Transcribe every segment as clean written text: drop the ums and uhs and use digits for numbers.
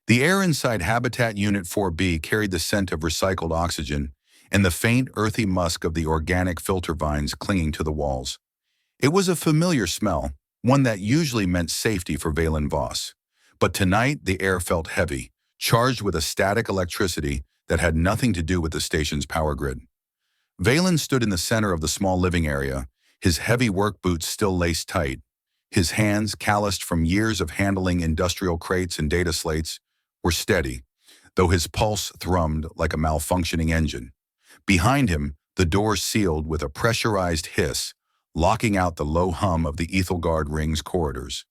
The air inside Habitat Unit 4B carried the scent of recycled oxygen and the faint, earthy musk of the organic filter vines clinging to the walls. It was a familiar smell, one that usually meant safety for Vaelen Voss. But tonight the air felt heavy, charged with a static electricity that had nothing to do with the station's power grid. Vaelen stood in the center of the small living area, his heavy work boots still laced tight. His hands, calloused from years of handling industrial crates and data slates, were steady, though his pulse thrummed like a malfunctioning engine. Behind him, the door sealed with a pressurized hiss, locking out the low hum of the Aethelis ring's corridors.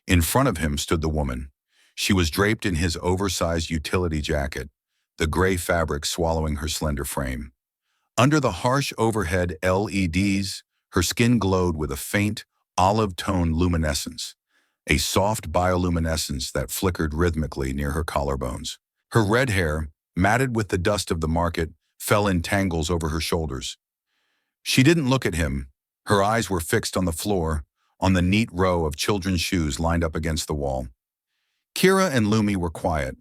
In front of him stood the woman. She was draped in his oversized utility jacket, the gray fabric swallowing her slender frame. Under the harsh overhead LEDs, her skin glowed with a faint, olive-tone luminescence, a soft bioluminescence that flickered rhythmically near her collarbones. Her red hair, matted with the dust of the market, fell in tangles over her shoulders. She didn't look at him. Her eyes were fixed on the floor, on the neat row of children's shoes lined up against the wall. Kira and Lumi were quiet,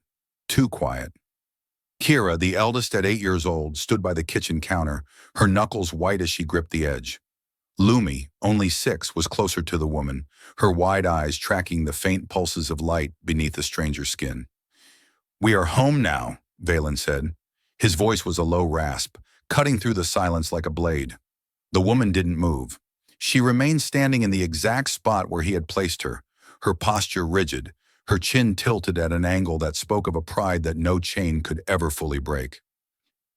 too quiet. Kira, the eldest at 8 years old, stood by the kitchen counter, her knuckles white as she gripped the edge. Lumi, only 6, was closer to the woman, her wide eyes tracking the faint pulses of light beneath the stranger's skin. "We are home now," Vaelen said. His voice was a low rasp, cutting through the silence like a blade. The woman didn't move. She remained standing in the exact spot where he had placed her, her posture rigid, her chin tilted at an angle that spoke of a pride that no chain could ever fully break.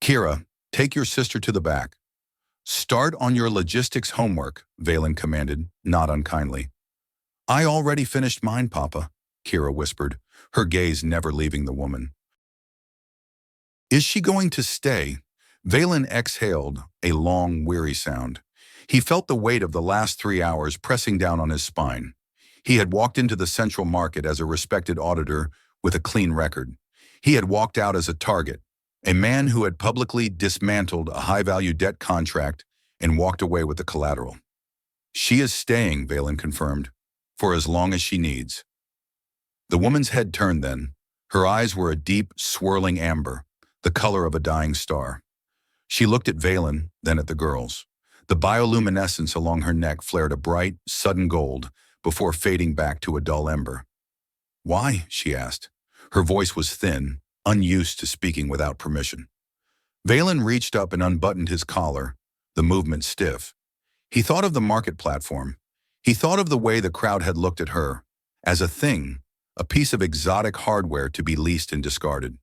"Kira, take your sister to the back." "Start on your logistics homework," Vaelen commanded, not unkindly. "I already finished mine, Papa," Kira whispered, her gaze never leaving the woman. "Is she going to stay?" Vaelen exhaled, a long, weary sound. He felt the weight of the last 3 hours pressing down on his spine. He had walked into the central market as a respected auditor with a clean record. He had walked out as a target, a man who had publicly dismantled a high-value debt contract and walked away with the collateral. "She is staying," Vaelen confirmed, "for as long as she needs." The woman's head turned then. Her eyes were a deep, swirling amber, the color of a dying star. She looked at Vaelen, then at the girls. The bioluminescence along her neck flared a bright, sudden gold before fading back to a dull ember. "Why?" she asked. Her voice was thin, unused to speaking without permission. Vaelen reached up and unbuttoned his collar, the movement stiff. He thought of the market platform. He thought of the way the crowd had looked at her, as a thing, a piece of exotic hardware to be leased and discarded.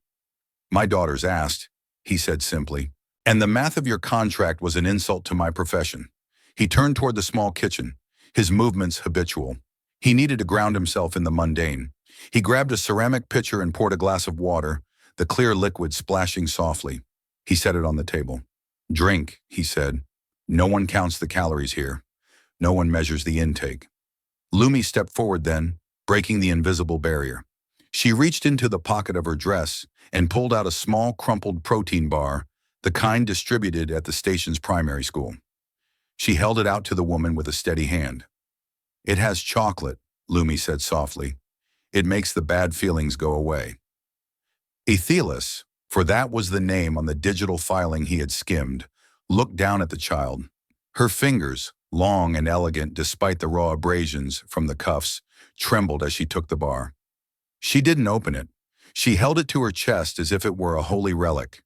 "My daughters asked," he said simply, "and the math of your contract was an insult to my profession." He turned toward the small kitchen, his movements habitual. He needed to ground himself in the mundane. He grabbed a ceramic pitcher and poured a glass of water, the clear liquid splashing softly. He set it on the table. "Drink," he said. "No one counts the calories here. No one measures the intake." Lumi stepped forward then, breaking the invisible barrier. She reached into the pocket of her dress and pulled out a small crumpled protein bar, the kind distributed at the station's primary school. She held it out to the woman with a steady hand. "It has chocolate," Lumi said softly. "It makes the bad feelings go away." Aethelis, for that was the name on the digital filing he had skimmed, looked down at the child. Her fingers, long and elegant despite the raw abrasions from the cuffs, trembled as she took the bar. She didn't open it. She held it to her chest as if it were a holy relic.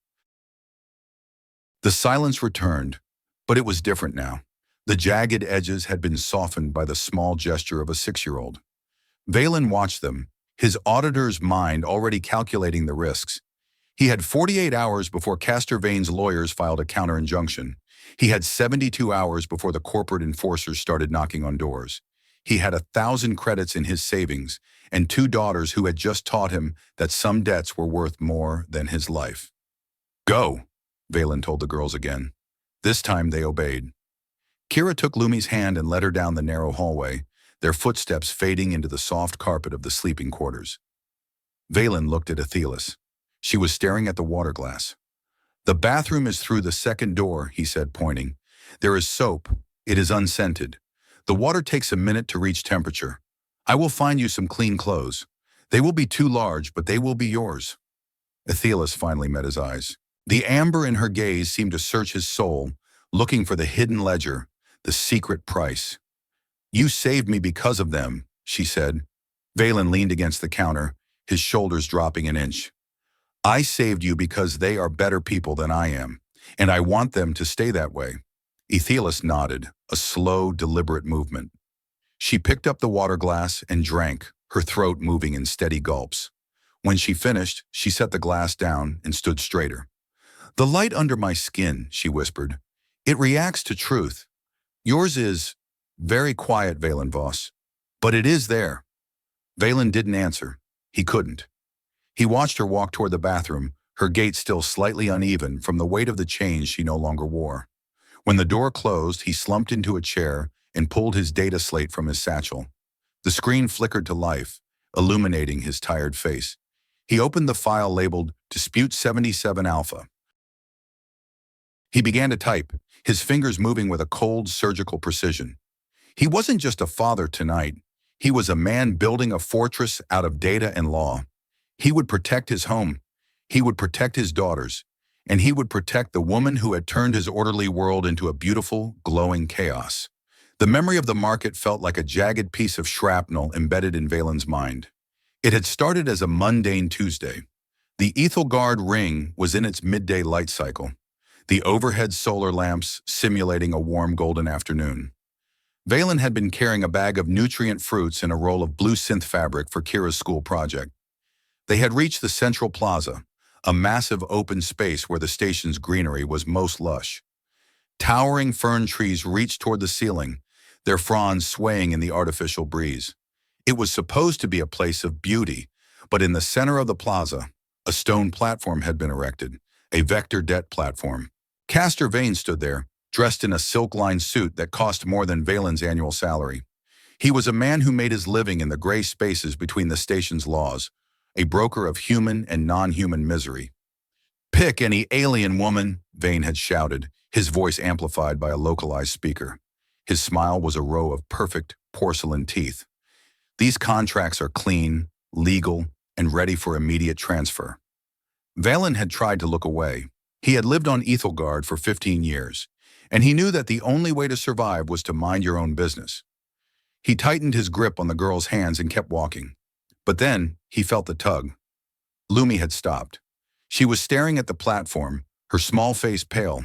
The silence returned, but it was different now. The jagged edges had been softened by the small gesture of a 6-year-old. Vaelen watched them, his auditor's mind already calculating the risks. He had 48 hours before Castor Vane's lawyers filed a counter-injunction. He had 72 hours before the corporate enforcers started knocking on doors. He had 1,000 credits in his savings and 2 daughters who had just taught him that some debts were worth more than his life. "Go," Vaelen told the girls again. This time they obeyed. Kira took Lumi's hand and led her down the narrow hallway, their footsteps fading into the soft carpet of the sleeping quarters. Vaelen looked at Aethelis. She was staring at the water glass. "The bathroom is through the second door," he said, pointing. "There is soap. It is unscented. The water takes a minute to reach temperature. I will find you some clean clothes." They will be too large, but they will be yours. Aethelis finally met his eyes. The amber in her gaze seemed to search his soul, looking for the hidden ledger, the secret price. You saved me because of them, she said. Vaelen leaned against the counter, his shoulders dropping an inch. I saved you because they are better people than I am, and I want them to stay that way. Aethelis nodded, a slow, deliberate movement. She picked up the water glass and drank, her throat moving in steady gulps. When she finished, she set the glass down and stood straighter. The light under my skin, she whispered. It reacts to truth. Yours is very quiet, Vaelen Voss. But it is there. Vaelen didn't answer. He couldn't. He watched her walk toward the bathroom, her gait still slightly uneven from the weight of the chains she no longer wore. When the door closed, he slumped into a chair and pulled his data slate from his satchel. The screen flickered to life, illuminating his tired face. He opened the file labeled Dispute 77 Alpha. He began to type, his fingers moving with a cold, surgical precision. He wasn't just a father tonight. He was a man building a fortress out of data and law. He would protect his home. He would protect his daughters. And he would protect the woman who had turned his orderly world into a beautiful, glowing chaos. The memory of the market felt like a jagged piece of shrapnel embedded in Vaelen's mind. It had started as a mundane Tuesday. The Aethelgard ring was in its midday light cycle, the overhead solar lamps simulating a warm golden afternoon. Vaelen had been carrying a bag of nutrient fruits and a roll of blue synth fabric for Kira's school project. They had reached the central plaza, a massive open space where the station's greenery was most lush. Towering fern trees reached toward the ceiling, their fronds swaying in the artificial breeze. It was supposed to be a place of beauty, but in the center of the plaza, a stone platform had been erected, a vector debt platform. Castor Vaelen stood there, dressed in a silk-lined suit that cost more than Vaelen's annual salary. He was a man who made his living in the gray spaces between the station's laws, a broker of human and non-human misery. Pick any alien woman, Vaelen had shouted, his voice amplified by a localized speaker. His smile was a row of perfect porcelain teeth. These contracts are clean, legal, and ready for immediate transfer. Vaelen had tried to look away. He had lived on Aethelgard for 15 years, and he knew that the only way to survive was to mind your own business. He tightened his grip on the girl's hands and kept walking. But then, he felt the tug. Lumi had stopped. She was staring at the platform, her small face pale.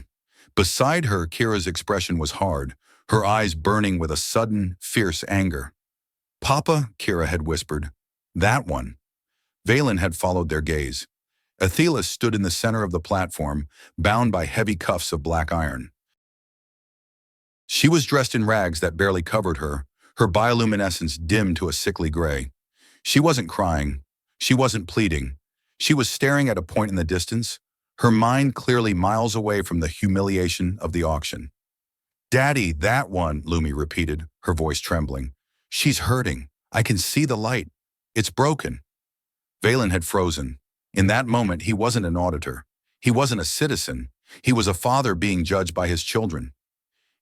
Beside her, Kira's expression was hard, her eyes burning with a sudden, fierce anger. Papa, Kira had whispered. That one. Vaelen had followed their gaze. Aethelis stood in the center of the platform, bound by heavy cuffs of black iron. She was dressed in rags that barely covered her, her bioluminescence dimmed to a sickly gray. She wasn't crying. She wasn't pleading. She was staring at a point in the distance, her mind clearly miles away from the humiliation of the auction. Daddy, that one, Lumi repeated, her voice trembling. She's hurting. I can see the light. It's broken. Vaelen had frozen. In that moment, he wasn't an auditor. He wasn't a citizen. He was a father being judged by his children.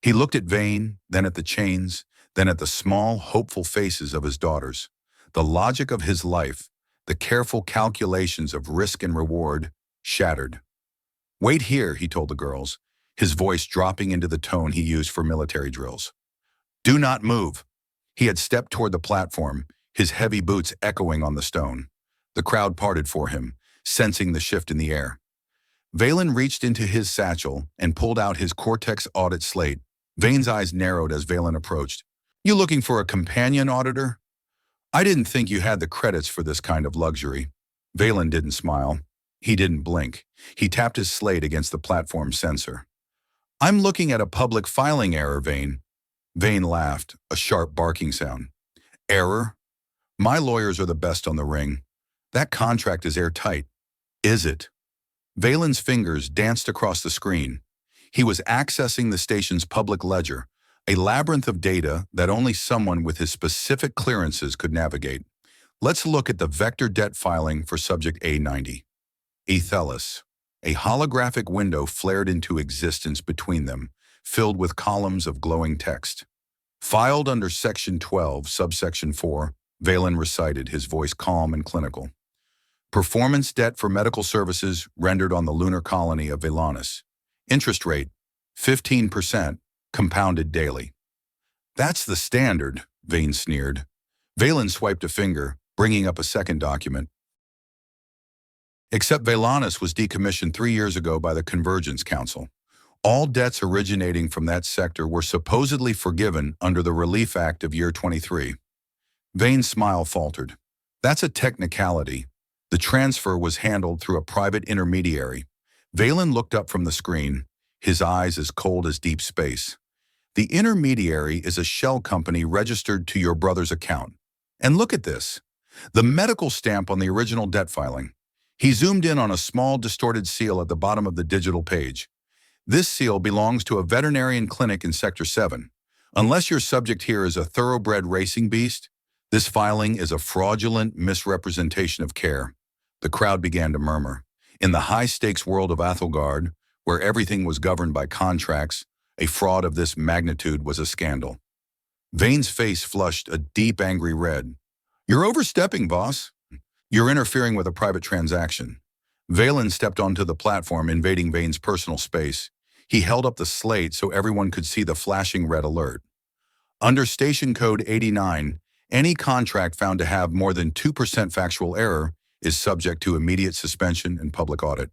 He looked at Vaelen, then at the chains, then at the small, hopeful faces of his daughters. The logic of his life, the careful calculations of risk and reward, shattered. Wait here, he told the girls, his voice dropping into the tone he used for military drills. Do not move. He had stepped toward the platform, his heavy boots echoing on the stone. The crowd parted for him, sensing the shift in the air. Vaelen reached into his satchel and pulled out his Cortex audit slate. Valen's eyes narrowed as Vaelen approached. You looking for a companion auditor? I didn't think you had the credits for this kind of luxury. Vaelen didn't smile. He didn't blink. He tapped his slate against the platform sensor. I'm looking at a public filing error, Vaelen. Vaelen laughed, a sharp barking sound. Error? My lawyers are the best on the ring. That contract is airtight. Is it? Valen's fingers danced across the screen. He was accessing the station's public ledger, a labyrinth of data that only someone with his specific clearances could navigate. Let's look at the vector debt filing for subject A90. Aethelis. A holographic window flared into existence between them, filled with columns of glowing text. Filed under Section 12, Subsection 4, Vaelen recited, his voice calm and clinical. Performance debt for medical services rendered on the lunar colony of Vaelanus. Interest rate, 15%, compounded daily. That's the standard, Vane sneered. Vaelen swiped a finger, bringing up a second document. Except Vaelanus was decommissioned 3 years ago by the Convergence Council. All debts originating from that sector were supposedly forgiven under the Relief Act of year 23. Vane's smile faltered. That's a technicality. The transfer was handled through a private intermediary. Vaelen looked up from the screen, his eyes as cold as deep space. The intermediary is a shell company registered to your brother's account. And look at this. The medical stamp on the original debt filing. He zoomed in on a small distorted seal at the bottom of the digital page. This seal belongs to a veterinarian clinic in Sector 7. Unless your subject here is a thoroughbred racing beast, this filing is a fraudulent misrepresentation of care. The crowd began to murmur. In the high-stakes world of Athelgard, where everything was governed by contracts, a fraud of this magnitude was a scandal. Vane's face flushed a deep, angry red. You're overstepping, Voss. You're interfering with a private transaction. Vaelen stepped onto the platform, invading Vane's personal space. He held up the slate so everyone could see the flashing red alert. Under Station Code 89, any contract found to have more than 2% factual error is subject to immediate suspension and public audit.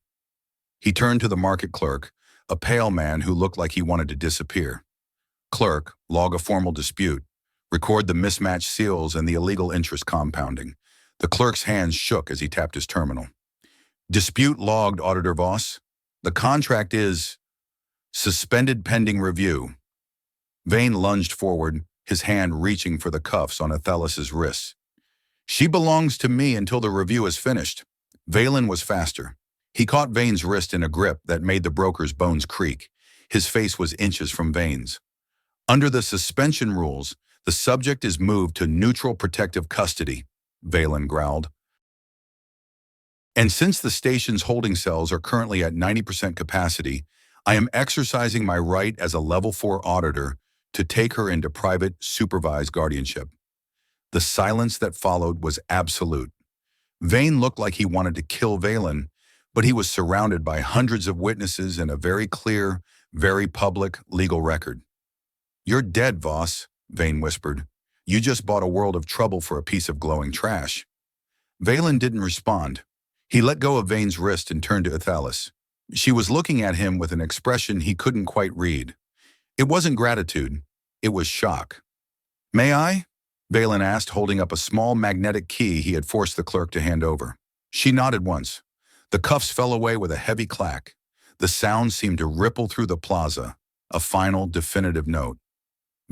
He turned to the market clerk, a pale man who looked like he wanted to disappear. Clerk, log a formal dispute. Record the mismatched seals and the illegal interest compounding. The clerk's hands shook as he tapped his terminal. Dispute logged, Auditor Voss. The contract is suspended pending review. Vaelen lunged forward, his hand reaching for the cuffs on Aethelis' wrists. She belongs to me until the review is finished. Vaelen was faster. He caught Vane's wrist in a grip that made the broker's bones creak. His face was inches from Vane's. Under the suspension rules, the subject is moved to neutral protective custody, Vaelen growled. And since the station's holding cells are currently at 90% capacity, I am exercising my right as a Level 4 auditor to take her into private, supervised guardianship. The silence that followed was absolute. Vaelen looked like he wanted to kill Vaelen, but he was surrounded by hundreds of witnesses and a very clear, very public legal record. You're dead, Voss, Vaelen whispered. You just bought a world of trouble for a piece of glowing trash. Vaelen didn't respond. He let go of Vane's wrist and turned to Aethelis. She was looking at him with an expression he couldn't quite read. It wasn't gratitude. It was shock. May I? Vaelen asked, holding up a small magnetic key he had forced the clerk to hand over. She nodded once. The cuffs fell away with a heavy clack. The sound seemed to ripple through the plaza, a final, definitive note.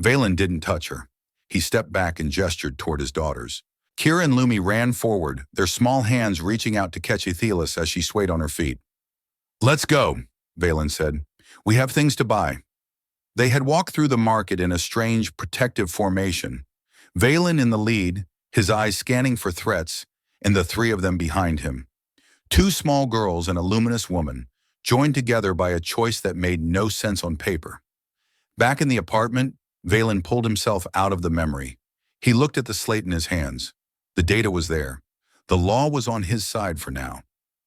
Vaelen didn't touch her. He stepped back and gestured toward his daughters. Kira and Lumi ran forward, their small hands reaching out to catch Aethelis as she swayed on her feet. Let's go, Vaelen said. We have things to buy. They had walked through the market in a strange, protective formation. Vaelen in the lead, his eyes scanning for threats, and the three of them behind him. Two small girls and a luminous woman, joined together by a choice that made no sense on paper. Back in the apartment, Vaelen pulled himself out of the memory. He looked at the slate in his hands. The data was there. The law was on his side for now,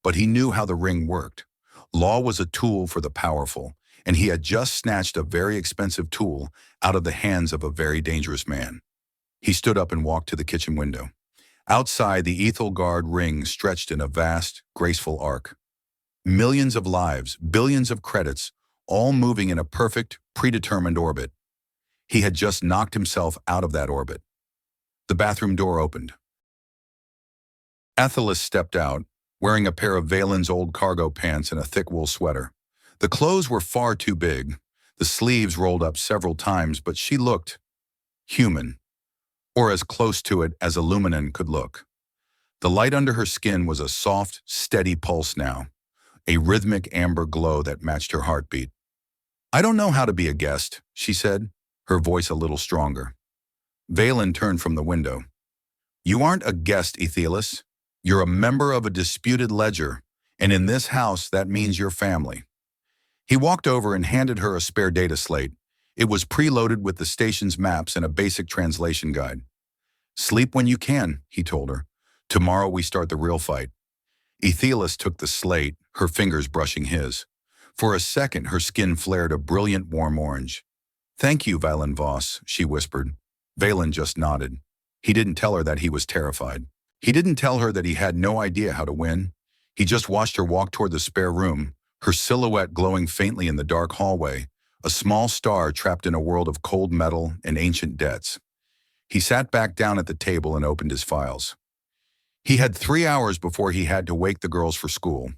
but he knew how the ring worked. Law was a tool for the powerful, and he had just snatched a very expensive tool out of the hands of a very dangerous man. He stood up and walked to the kitchen window. Outside, the Aethelgard ring stretched in a vast, graceful arc. Millions of lives, billions of credits, all moving in a perfect, predetermined orbit. He had just knocked himself out of that orbit. The bathroom door opened. Aethelis stepped out, wearing a pair of Vaelen's old cargo pants and a thick wool sweater. The clothes were far too big. The sleeves rolled up several times, but she looked human, or as close to it as a luminin could look. The light under her skin was a soft, steady pulse now, a rhythmic amber glow that matched her heartbeat. I don't know how to be a guest, she said, her voice a little stronger. Vaelen turned from the window. You aren't a guest, Aethelis. You're a member of a disputed ledger, and in this house that means your family. He walked over and handed her a spare data slate. It was preloaded with the station's maps and a basic translation guide. Sleep when you can, he told her. Tomorrow we start the real fight. Aethelis took the slate, her fingers brushing his. For a second, her skin flared a brilliant warm orange. Thank you, Vaelen Voss, she whispered. Vaelen just nodded. He didn't tell her that he was terrified. He didn't tell her that he had no idea how to win. He just watched her walk toward the spare room, her silhouette glowing faintly in the dark hallway, a small star trapped in a world of cold metal and ancient debts. He sat back down at the table and opened his files. He had 3 hours before he had to wake the girls for school.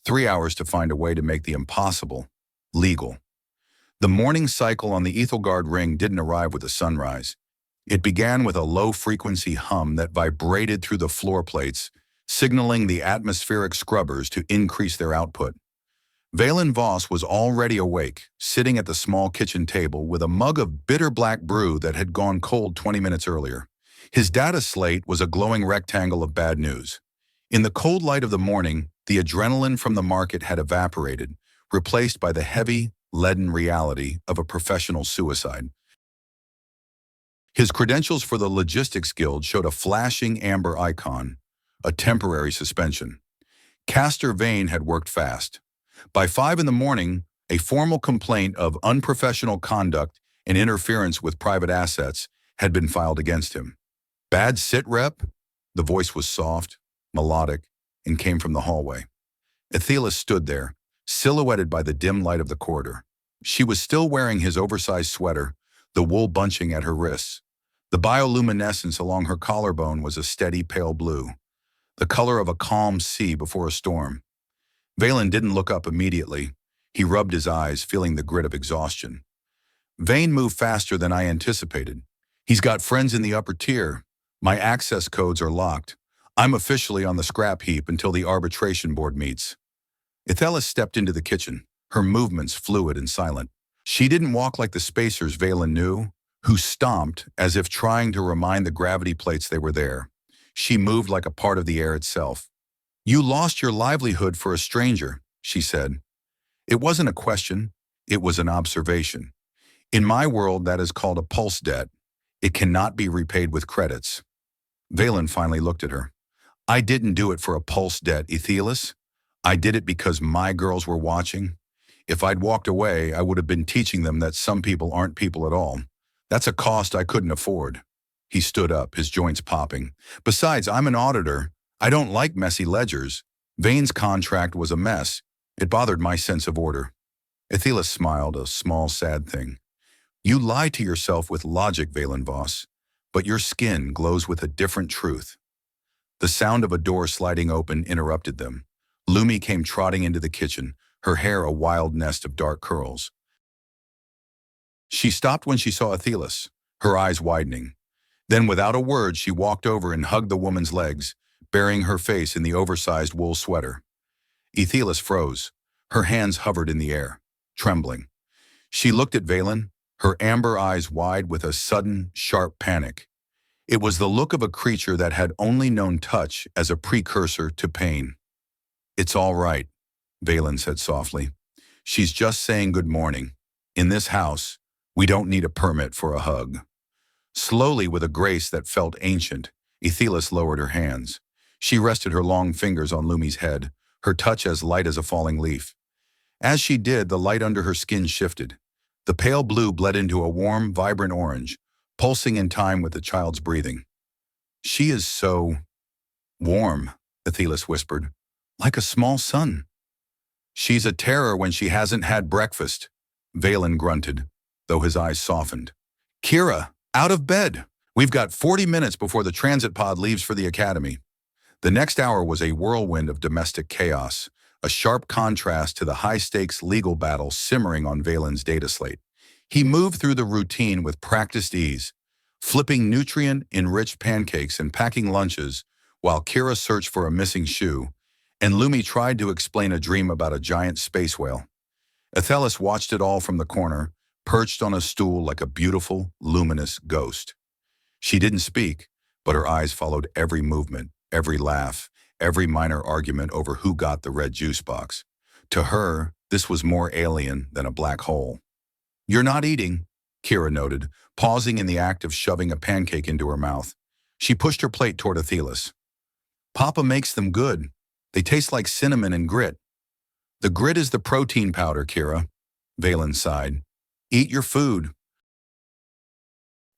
3 hours to find a way to make the impossible legal. The morning cycle on the Aethelgard ring didn't arrive with the sunrise. It began with a low-frequency hum that vibrated through the floor plates, signaling the atmospheric scrubbers to increase their output. Vaelen Voss was already awake, sitting at the small kitchen table with a mug of bitter black brew that had gone cold 20 minutes earlier. His data slate was a glowing rectangle of bad news. In the cold light of the morning, the adrenaline from the market had evaporated, replaced by the heavy, leaden reality of a professional suicide. His credentials for the Logistics Guild showed a flashing amber icon, a temporary suspension. Castor Vane had worked fast. By 5 in the morning, a formal complaint of unprofessional conduct and interference with private assets had been filed against him. Bad sit rep? The voice was soft, melodic, and came from the hallway. Aethelis stood there, silhouetted by the dim light of the corridor. She was still wearing his oversized sweater, the wool bunching at her wrists. The bioluminescence along her collarbone was a steady pale blue, the color of a calm sea before a storm. Vaelen didn't look up immediately. He rubbed his eyes, feeling the grit of exhaustion. Vane moved faster than I anticipated. He's got friends in the upper tier. My access codes are locked. I'm officially on the scrap heap until the arbitration board meets. Aethelis stepped into the kitchen, her movements fluid and silent. She didn't walk like the spacers Vaelen knew, who stomped as if trying to remind the gravity plates they were there. She moved like a part of the air itself. You lost your livelihood for a stranger, she said. It wasn't a question, it was an observation. In my world, that is called a pulse debt. It cannot be repaid with credits. Vaelen finally looked at her. I didn't do it for a pulse debt, Aethelis. I did it because my girls were watching. If I'd walked away, I would have been teaching them that some people aren't people at all. That's a cost I couldn't afford. He stood up, his joints popping. Besides, I'm an auditor. I don't like messy ledgers. Vane's contract was a mess. It bothered my sense of order. Aethelis smiled, a small, sad thing. You lie to yourself with logic, Vaelen Voss, but your skin glows with a different truth. The sound of a door sliding open interrupted them. Lumi came trotting into the kitchen, her hair a wild nest of dark curls. She stopped when she saw Aethelis, her eyes widening. Then, without a word, she walked over and hugged the woman's legs, burying her face in the oversized wool sweater. Aethelis froze. Her hands hovered in the air, trembling. She looked at Vaelen, her amber eyes wide with a sudden, sharp panic. It was the look of a creature that had only known touch as a precursor to pain. It's all right, Vaelen said softly. She's just saying good morning. In this house, we don't need a permit for a hug. Slowly, with a grace that felt ancient, Aethelis lowered her hands. She rested her long fingers on Lumi's head, her touch as light as a falling leaf. As she did, the light under her skin shifted. The pale blue bled into a warm, vibrant orange, pulsing in time with the child's breathing. She is so warm, Aethelis whispered, like a small sun. She's a terror when she hasn't had breakfast, Vaelen grunted, though his eyes softened. Kira, out of bed! We've got 40 minutes before the transit pod leaves for the academy. The next hour was a whirlwind of domestic chaos, a sharp contrast to the high-stakes legal battle simmering on Vaelen's data slate. He moved through the routine with practiced ease, flipping nutrient-enriched pancakes and packing lunches while Kira searched for a missing shoe, and Lumi tried to explain a dream about a giant space whale. Aethelis watched it all from the corner, perched on a stool like a beautiful, luminous ghost. She didn't speak, but her eyes followed every movement, every laugh, every minor argument over who got the red juice box. To her, this was more alien than a black hole. You're not eating, Kira noted, pausing in the act of shoving a pancake into her mouth. She pushed her plate toward Aethelis. Papa makes them good. They taste like cinnamon and grit. The grit is the protein powder, Kira. Vaelen sighed. Eat your food.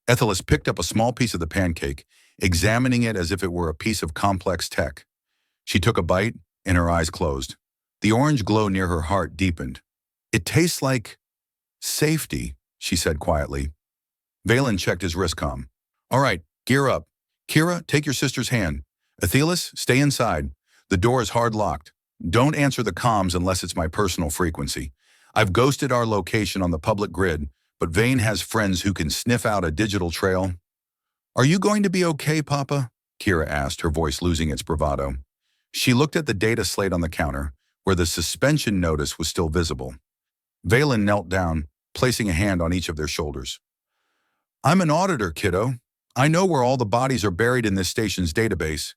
Aethelis picked up a small piece of the pancake, examining it as if it were a piece of complex tech. She took a bite, and her eyes closed. The orange glow near her heart deepened. It tastes like safety, she said quietly. Vaelen checked his wristcom. All right, gear up. Kira, take your sister's hand. Aethelis, stay inside. The door is hard locked. Don't answer the comms unless it's my personal frequency. I've ghosted our location on the public grid, but Vaelen has friends who can sniff out a digital trail. Are you going to be okay, Papa? Kira asked, her voice losing its bravado. She looked at the data slate on the counter, where the suspension notice was still visible. Vaelen knelt down, placing a hand on each of their shoulders. I'm an auditor, kiddo. I know where all the bodies are buried in this station's database.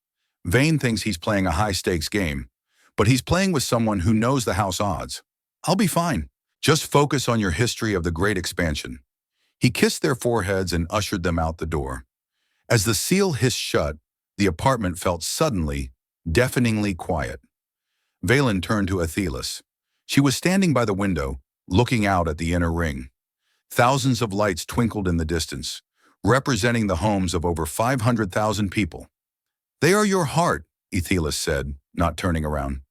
Vaelen thinks he's playing a high-stakes game, but he's playing with someone who knows the house odds. I'll be fine. Just focus on your history of the Great Expansion. He kissed their foreheads and ushered them out the door. As the seal hissed shut, the apartment felt suddenly, deafeningly quiet. Vaelen turned to Aethelis. She was standing by the window, looking out at the inner ring. Thousands of lights twinkled in the distance, representing the homes of over 500,000 people. They are your heart, Aethelis said, not turning around.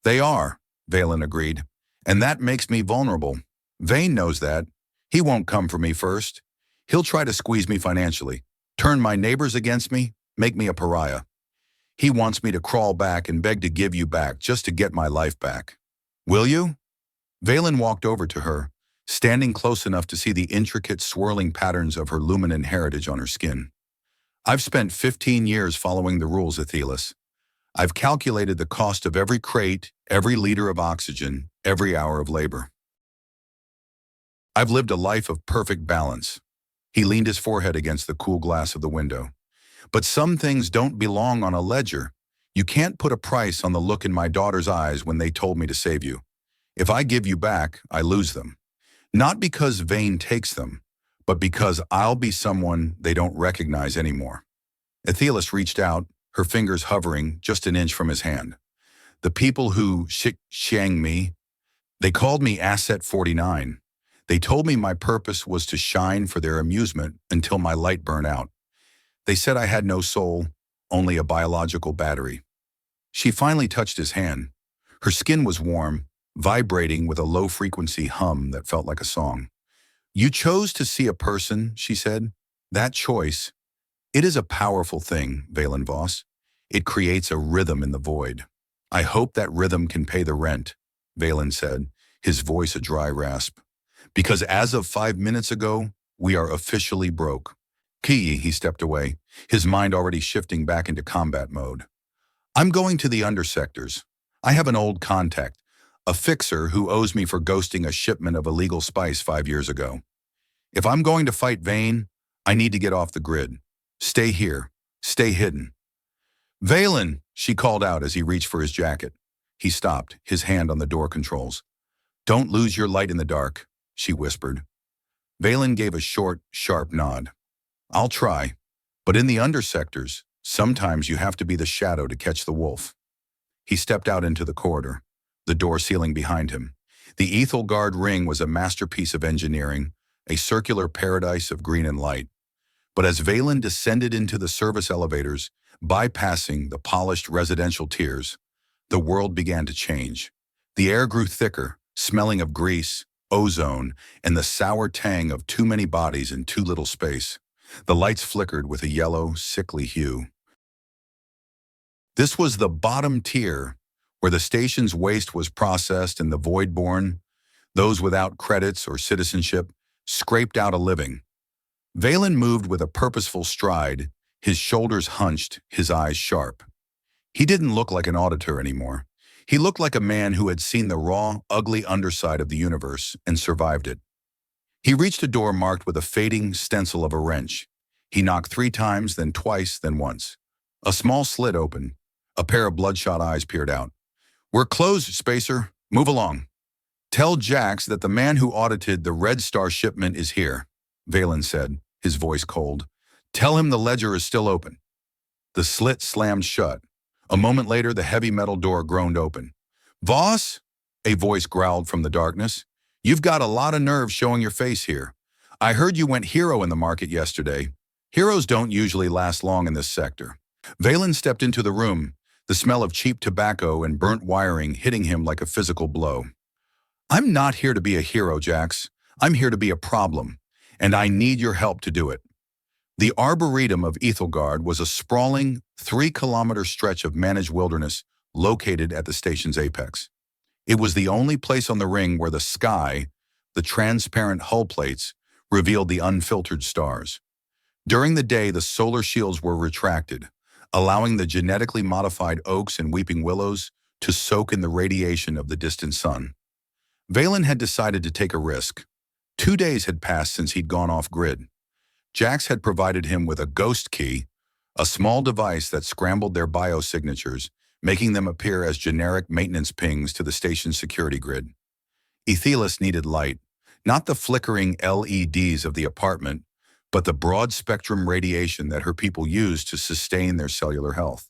They are, Vaelen agreed, and that makes me vulnerable. Vaelen knows that. He won't come for me first. He'll try to squeeze me financially, turn my neighbors against me, make me a pariah. He wants me to crawl back and beg to give you back just to get my life back. Will you? Vaelen walked over to her, standing close enough to see the intricate swirling patterns of her luminant heritage on her skin. I've spent 15 years following the rules, Aethelis. I've calculated the cost of every crate, every liter of oxygen, every hour of labor. I've lived a life of perfect balance. He leaned his forehead against the cool glass of the window. But some things don't belong on a ledger. You can't put a price on the look in my daughter's eyes when they told me to save you. If I give you back, I lose them. Not because Vaelen takes them, but because I'll be someone they don't recognize anymore. Aethelis reached out, her fingers hovering just an inch from his hand. The people who shang me, they called me Asset 49. They told me my purpose was to shine for their amusement until my light burned out. They said I had no soul, only a biological battery. She finally touched his hand. Her skin was warm, vibrating with a low-frequency hum that felt like a song. You chose to see a person, she said. That choice, it is a powerful thing, Vaelen Voss. It creates a rhythm in the void. I hope that rhythm can pay the rent, Vaelen said, his voice a dry rasp. Because as of 5 minutes ago, we are officially broke. Kiyi, he stepped away, his mind already shifting back into combat mode. I'm going to the undersectors. I have an old contact, a fixer who owes me for ghosting a shipment of illegal spice 5 years ago. If I'm going to fight Vaelen, I need to get off the grid. Stay here. Stay hidden. Vaelen, she called out as he reached for his jacket. He stopped, his hand on the door controls. Don't lose your light in the dark, she whispered. Vaelen gave a short, sharp nod. I'll try, but in the undersectors, sometimes you have to be the shadow to catch the wolf. He stepped out into the corridor, the door sealing behind him. The Aethelgard ring was a masterpiece of engineering, a circular paradise of green and light. But as Vaelen descended into the service elevators, bypassing the polished residential tiers, the world began to change. The air grew thicker, smelling of grease, ozone, and the sour tang of too many bodies in too little space. The lights flickered with a yellow, sickly hue. This was the bottom tier, where the station's waste was processed and the void-born, those without credits or citizenship, scraped out a living. Vaelen moved with a purposeful stride, his shoulders hunched, his eyes sharp. He didn't look like an auditor anymore. He looked like a man who had seen the raw, ugly underside of the universe and survived it. He reached a door marked with a fading stencil of a wrench. He knocked 3 times, then twice, then once. A small slit opened. A pair of bloodshot eyes peered out. We're closed, Spacer. Move along. Tell Jax that the man who audited the Red Star shipment is here, Vaelen said, his voice cold. Tell him the ledger is still open. The slit slammed shut. A moment later, the heavy metal door groaned open. "Voss?" A voice growled from the darkness. "You've got a lot of nerve showing your face here. I heard you went hero in the market yesterday. Heroes don't usually last long in this sector." Vaelen stepped into the room, the smell of cheap tobacco and burnt wiring hitting him like a physical blow. "I'm not here to be a hero, Jax. I'm here to be a problem, and I need your help to do it." The Arboretum of Ethelgard was a sprawling, 3-kilometer stretch of managed wilderness located at the station's apex. It was the only place on the ring where the sky, the transparent hull plates, revealed the unfiltered stars. During the day, the solar shields were retracted, allowing the genetically modified oaks and weeping willows to soak in the radiation of the distant sun. Vaelen had decided to take a risk. 2 days had passed since he'd gone off-grid. Jax had provided him with a ghost key, a small device that scrambled their biosignatures, making them appear as generic maintenance pings to the station's security grid. Aethelis needed light, not the flickering LEDs of the apartment, but the broad-spectrum radiation that her people used to sustain their cellular health.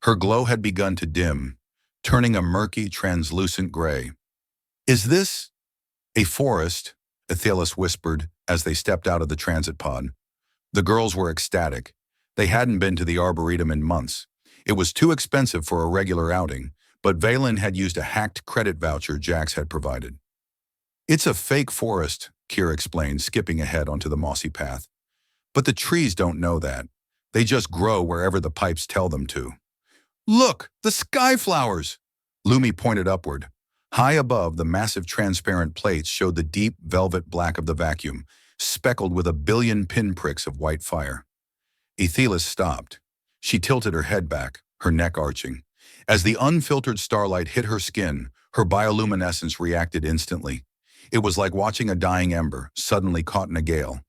Her glow had begun to dim, turning a murky, translucent gray. "Is this a forest?" Aethelis whispered as they stepped out of the transit pod. The girls were ecstatic. They hadn't been to the Arboretum in months. It was too expensive for a regular outing, but Vaelen had used a hacked credit voucher Jax had provided. "It's a fake forest," Kira explained, skipping ahead onto the mossy path. "But the trees don't know that. They just grow wherever the pipes tell them to." "Look, the sky flowers!" Lumi pointed upward. High above, the massive transparent plates showed the deep velvet black of the vacuum, speckled with a billion pinpricks of white fire. Aethelis stopped. She tilted her head back, her neck arching. As the unfiltered starlight hit her skin, her bioluminescence reacted instantly. It was like watching a dying ember, suddenly caught in a gale.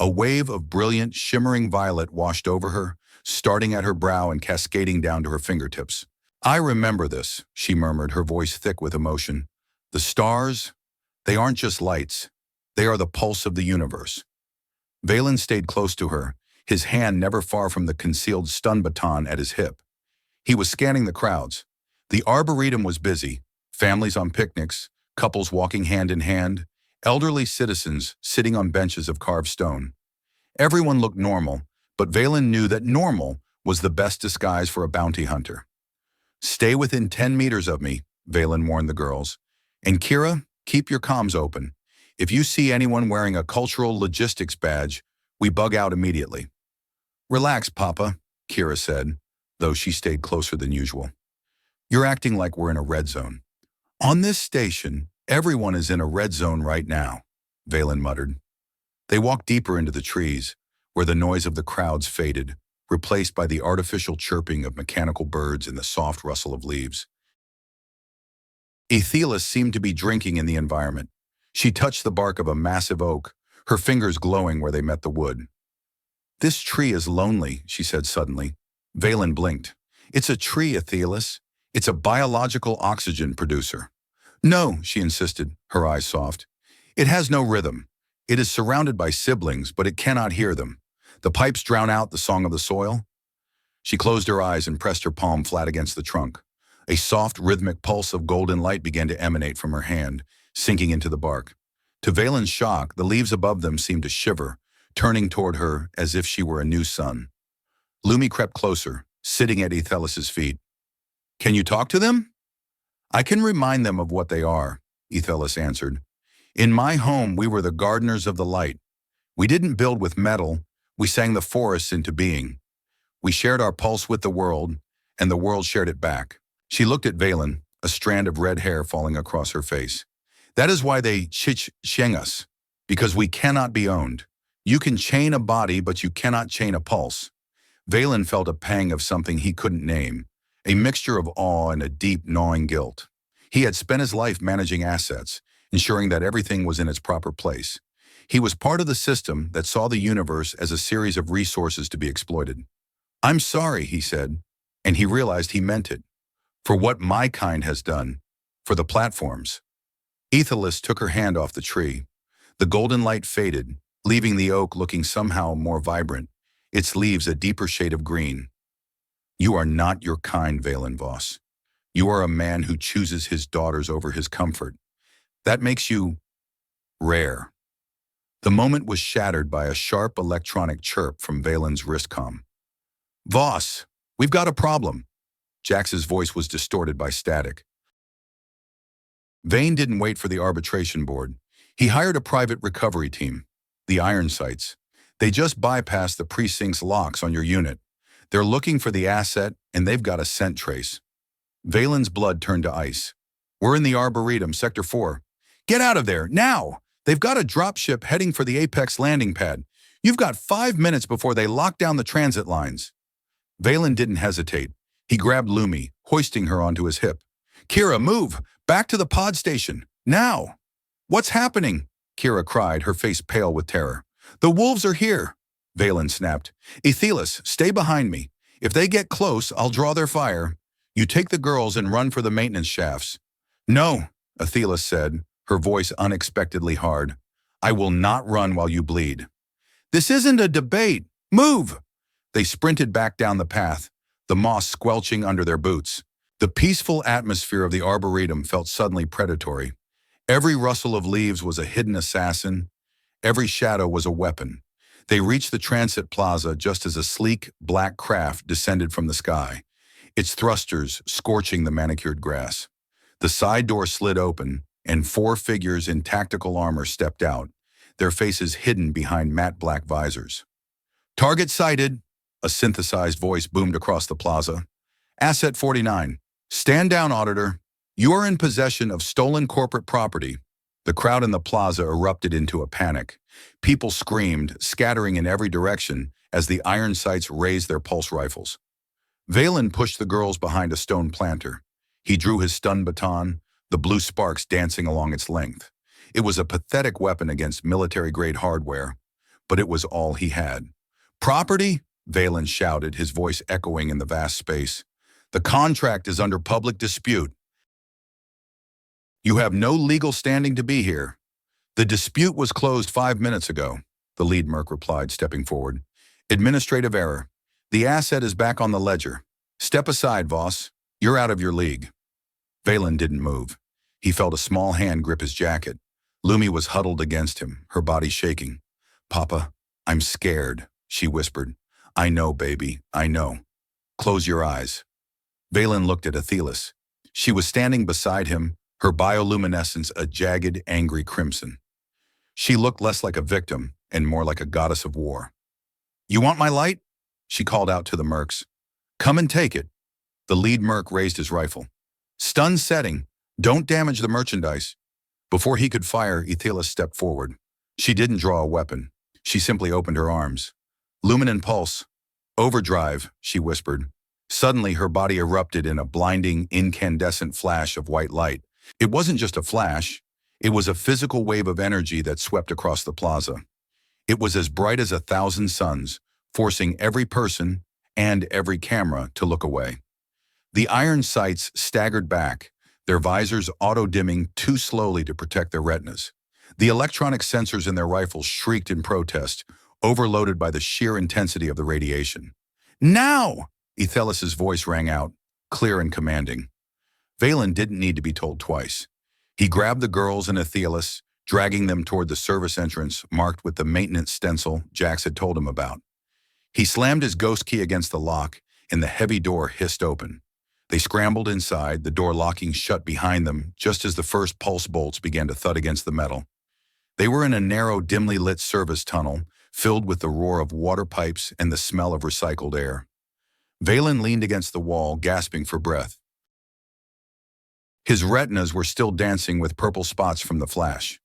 A wave of brilliant, shimmering violet washed over her, starting at her brow and cascading down to her fingertips. "I remember this," she murmured, her voice thick with emotion. "The stars, they aren't just lights. They are the pulse of the universe." Vaelen stayed close to her, his hand never far from the concealed stun baton at his hip. He was scanning the crowds. The Arboretum was busy, families on picnics, couples walking hand in hand, elderly citizens sitting on benches of carved stone. Everyone looked normal, but Vaelen knew that normal was the best disguise for a bounty hunter. "Stay within 10 meters of me," Vaelen warned the girls. "And Kira, keep your comms open. If you see anyone wearing a cultural logistics badge, we bug out immediately." "Relax, Papa," Kira said, though she stayed closer than usual. "You're acting like we're in a red zone." "On this station, everyone is in a red zone right now," Vaelen muttered. They walked deeper into the trees, where the noise of the crowds faded, replaced by the artificial chirping of mechanical birds and the soft rustle of leaves. Aethelis seemed to be drinking in the environment. She touched the bark of a massive oak, her fingers glowing where they met the wood. "This tree is lonely," she said suddenly. Vaelen blinked. "It's a tree, Aethelis. It's a biological oxygen producer." "No," she insisted, her eyes soft. "It has no rhythm. It is surrounded by siblings, but it cannot hear them. The pipes drown out the song of the soil." She closed her eyes and pressed her palm flat against the trunk. A soft, rhythmic pulse of golden light began to emanate from her hand, sinking into the bark. To Valen's shock, the leaves above them seemed to shiver, turning toward her as if she were a new sun. Lumi crept closer, sitting at Aethelis's feet. "Can you talk to them?" "I can remind them of what they are," Aethelis answered. "In my home, we were the gardeners of the light. We didn't build with metal. We sang the forests into being. We shared our pulse with the world, and the world shared it back." She looked at Vaelen, a strand of red hair falling across her face. "That is why they sheng us, because we cannot be owned. You can chain a body, but you cannot chain a pulse." Vaelen felt a pang of something he couldn't name, a mixture of awe and a deep, gnawing guilt. He had spent his life managing assets, ensuring that everything was in its proper place. He was part of the system that saw the universe as a series of resources to be exploited. "I'm sorry," he said, and he realized he meant it. "For what my kind has done. For the platforms." Aethelis took her hand off the tree. The golden light faded, leaving the oak looking somehow more vibrant, its leaves a deeper shade of green. You are not your kind, Vaelen Voss. You are a man who chooses his daughters over his comfort. That makes you rare. The moment was shattered by a sharp electronic chirp from Valen's wristcom. Voss, we've got a problem. Jax's voice was distorted by static. Vane didn't wait for the arbitration board. He hired a private recovery team, the Iron Sights. They just bypassed the precinct's locks on your unit. They're looking for the asset, and they've got a scent trace. Valen's blood turned to ice. We're in the Arboretum, Sector 4. Get out of there, now! They've got a dropship heading for the Apex landing pad. You've got 5 minutes before they lock down the transit lines. Vaelen didn't hesitate. He grabbed Lumi, hoisting her onto his hip. Kira, move! Back to the pod station! Now! What's happening? Kira cried, her face pale with terror. The wolves are here! Vaelen snapped. Aethelis, stay behind me. If they get close, I'll draw their fire. You take the girls and run for the maintenance shafts. No, Aethelis said, her voice unexpectedly hard. I will not run while you bleed. This isn't a debate. Move! They sprinted back down the path, the moss squelching under their boots. The peaceful atmosphere of the Arboretum felt suddenly predatory. Every rustle of leaves was a hidden assassin. Every shadow was a weapon. They reached the transit plaza just as a sleek, black craft descended from the sky, its thrusters scorching the manicured grass. The side door slid open, and 4 figures in tactical armor stepped out, their faces hidden behind matte black visors. Target sighted, a synthesized voice boomed across the plaza. Asset 49. Stand down, auditor. You are in possession of stolen corporate property. The crowd in the plaza erupted into a panic. People screamed, scattering in every direction as the Iron Sights raised their pulse rifles. Vaelen pushed the girls behind a stone planter. He drew his stun baton, the blue sparks dancing along its length. It was a pathetic weapon against military-grade hardware, but it was all he had. Property? Vaelen shouted, his voice echoing in the vast space. The contract is under public dispute. You have no legal standing to be here. The dispute was closed 5 minutes ago, the lead merc replied, stepping forward. Administrative error. The asset is back on the ledger. Step aside, Voss. You're out of your league. Vaelen didn't move. He felt a small hand grip his jacket. Lumi was huddled against him, her body shaking. Papa, I'm scared, she whispered. I know, baby, I know. Close your eyes. Vaelen looked at Aethelis. She was standing beside him, her bioluminescence a jagged, angry crimson. She looked less like a victim and more like a goddess of war. You want my light? She called out to the mercs. Come and take it. The lead merc raised his rifle. Stun setting. Don't damage the merchandise. Before he could fire, Aethelis stepped forward. She didn't draw a weapon. She simply opened her arms. Luminant pulse. Overdrive, she whispered. Suddenly, her body erupted in a blinding, incandescent flash of white light. It wasn't just a flash. It was a physical wave of energy that swept across the plaza. It was as bright as 1,000 suns, forcing every person and every camera to look away. The Iron Sights staggered back, their visors auto-dimming too slowly to protect their retinas. The electronic sensors in their rifles shrieked in protest, overloaded by the sheer intensity of the radiation. Now! Aethelis' voice rang out, clear and commanding. Vaelen didn't need to be told twice. He grabbed the girls and Aethelis, dragging them toward the service entrance marked with the maintenance stencil Jax had told him about. He slammed his ghost key against the lock, and the heavy door hissed open. They scrambled inside, the door locking shut behind them just as the first pulse bolts began to thud against the metal. They were in a narrow, dimly lit service tunnel, filled with the roar of water pipes and the smell of recycled air. Vaelen leaned against the wall, gasping for breath. His retinas were still dancing with purple spots from the flash.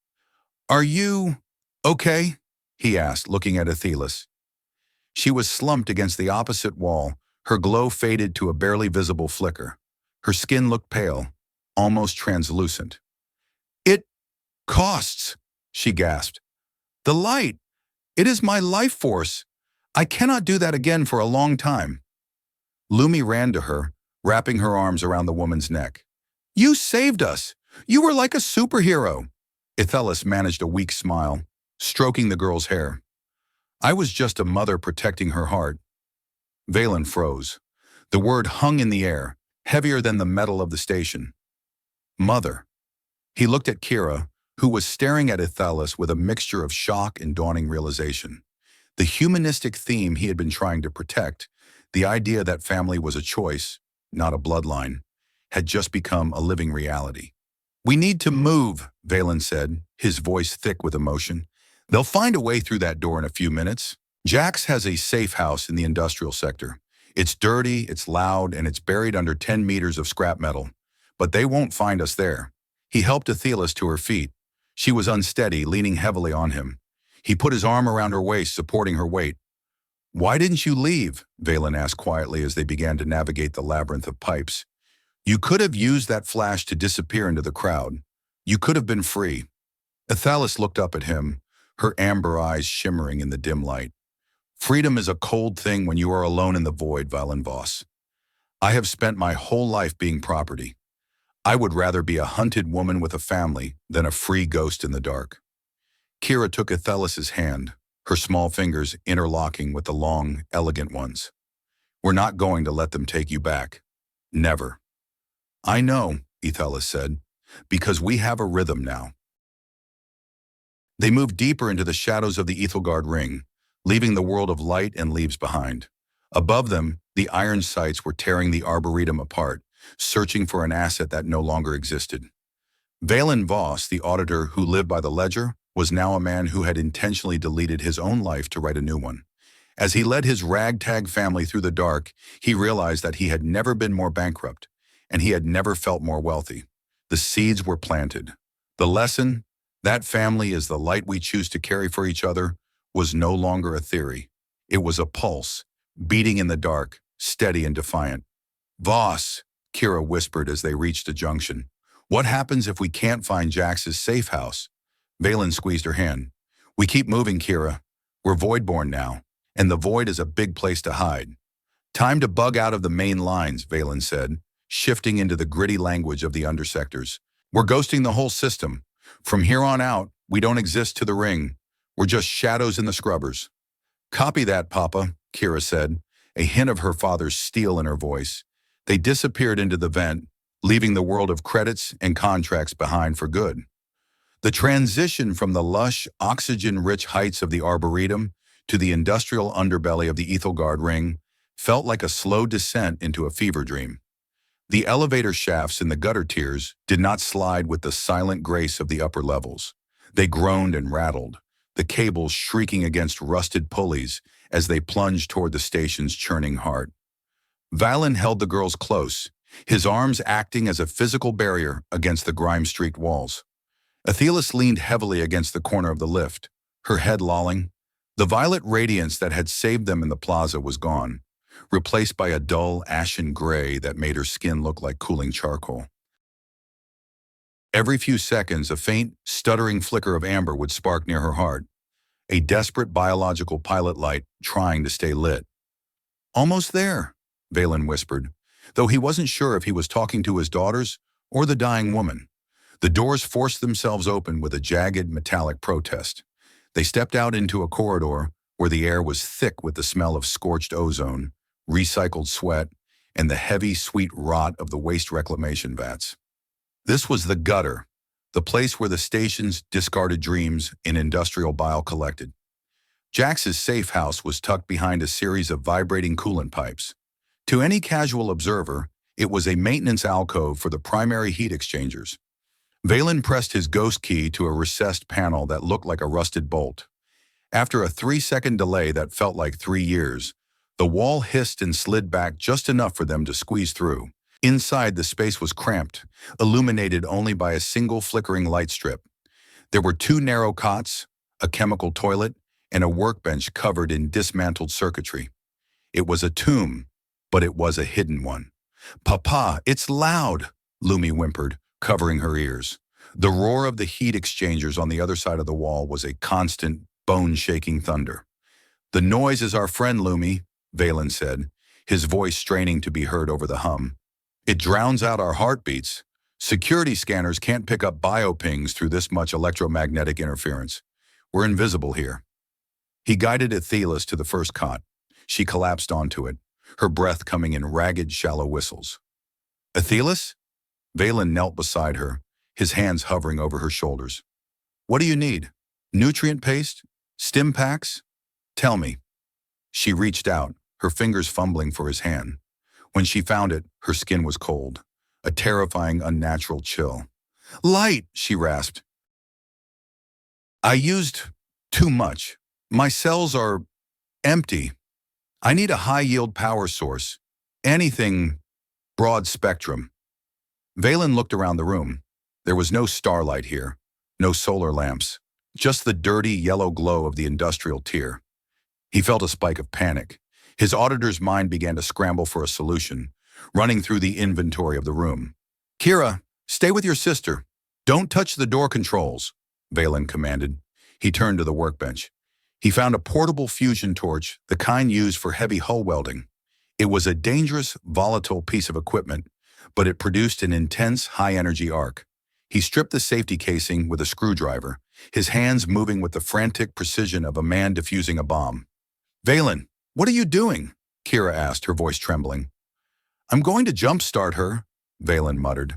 Are you okay? He asked, looking at Aethelis. She was slumped against the opposite wall, her glow faded to a barely visible flicker. Her skin looked pale, almost translucent. It costs, she gasped. The light! It is my life force. I cannot do that again for a long time. Lumi ran to her, wrapping her arms around the woman's neck. You saved us! You were like a superhero! Aethelis managed a weak smile, stroking the girl's hair. I was just a mother protecting her heart. Vaelen froze. The word hung in the air, heavier than the metal of the station. Mother. He looked at Kira, who was staring at Aethelis with a mixture of shock and dawning realization. The humanistic theme he had been trying to protect, the idea that family was a choice, not a bloodline, had just become a living reality. We need to move, Vaelen said, his voice thick with emotion. They'll find a way through that door in a few minutes. Jax has a safe house in the industrial sector. It's dirty, it's loud, and it's buried under 10 meters of scrap metal. But they won't find us there. He helped Aethelis to her feet. She was unsteady, leaning heavily on him. He put his arm around her waist, supporting her weight. Why didn't you leave? Vaelen asked quietly as they began to navigate the labyrinth of pipes. You could have used that flash to disappear into the crowd. You could have been free. Aethelis looked up at him, her amber eyes shimmering in the dim light. Freedom is a cold thing when you are alone in the void, Vaelen Voss. I have spent my whole life being property. I would rather be a hunted woman with a family than a free ghost in the dark. Kira took Aethelis' hand, her small fingers interlocking with the long, elegant ones. We're not going to let them take you back. Never. I know, Aethelis said, because we have a rhythm now. They moved deeper into the shadows of the Aethelgard ring, leaving the world of light and leaves behind. Above them, the iron sights were tearing the arboretum apart, searching for an asset that no longer existed. Vaelen Voss, the auditor who lived by the ledger, was now a man who had intentionally deleted his own life to write a new one. As he led his ragtag family through the dark, he realized that he had never been more bankrupt, and he had never felt more wealthy. The seeds were planted. The lesson, that family is the light we choose to carry for each other, was no longer a theory. It was a pulse, beating in the dark, steady and defiant. Voss, Kira whispered as they reached a junction. What happens if we can't find Jax's safe house? Vaelen squeezed her hand. We keep moving, Kira. We're voidborn now, and the void is a big place to hide. Time to bug out of the main lines, Vaelen said, shifting into the gritty language of the undersectors. We're ghosting the whole system. From here on out, we don't exist to the ring. We're just shadows in the scrubbers. Copy that, Papa, Kira said, a hint of her father's steel in her voice. They disappeared into the vent, leaving the world of credits and contracts behind for good. The transition from the lush, oxygen-rich heights of the Arboretum to the industrial underbelly of the Aethelgard ring felt like a slow descent into a fever dream. The elevator shafts in the gutter tiers did not slide with the silent grace of the upper levels. They groaned and rattled, the cables shrieking against rusted pulleys as they plunged toward the station's churning heart. Vaelen held the girls close, his arms acting as a physical barrier against the grime-streaked walls. Aethelis leaned heavily against the corner of the lift, her head lolling. The violet radiance that had saved them in the plaza was gone, replaced by a dull, ashen gray that made her skin look like cooling charcoal. Every few seconds, a faint, stuttering flicker of amber would spark near her heart, a desperate biological pilot light trying to stay lit. Almost there, Vaelen whispered, though he wasn't sure if he was talking to his daughters or the dying woman. The doors forced themselves open with a jagged, metallic protest. They stepped out into a corridor where the air was thick with the smell of scorched ozone, recycled sweat, and the heavy, sweet rot of the waste reclamation vats. This was the gutter, the place where the station's discarded dreams in industrial bile collected. Jax's safe house was tucked behind a series of vibrating coolant pipes. To any casual observer, it was a maintenance alcove for the primary heat exchangers. Vaelen pressed his ghost key to a recessed panel that looked like a rusted bolt. After a 3-second delay that felt like 3 years, the wall hissed and slid back just enough for them to squeeze through. Inside, the space was cramped, illuminated only by a single flickering light strip. There were 2 narrow cots, a chemical toilet, and a workbench covered in dismantled circuitry. It was a tomb, but it was a hidden one. "Papa, it's loud," Lumi whimpered, covering her ears. The roar of the heat exchangers on the other side of the wall was a constant, bone-shaking thunder. "The noise is our friend, Lumi," Vaelen said, his voice straining to be heard over the hum. "It drowns out our heartbeats. Security scanners can't pick up biopings through this much electromagnetic interference. We're invisible here." He guided Aethelis to the first cot. She collapsed onto it, her breath coming in ragged, shallow whistles. Aethelis? Vaelen knelt beside her, his hands hovering over her shoulders. What do you need? Nutrient paste? Stim packs? Tell me. She reached out, her fingers fumbling for his hand. When she found it, her skin was cold, a terrifying, unnatural chill. Light, she rasped. I used too much. My cells are empty. I need a high-yield power source. Anything broad spectrum. Vaelen looked around the room. There was no starlight here, no solar lamps, just the dirty yellow glow of the industrial tier. He felt a spike of panic. His auditor's mind began to scramble for a solution, running through the inventory of the room. Kira, stay with your sister. Don't touch the door controls, Vaelen commanded. He turned to the workbench. He found a portable fusion torch, the kind used for heavy hull welding. It was a dangerous, volatile piece of equipment, but it produced an intense, high-energy arc. He stripped the safety casing with a screwdriver, his hands moving with the frantic precision of a man defusing a bomb. Vaelen, what are you doing? Kira asked, her voice trembling. I'm going to jumpstart her, Vaelen muttered.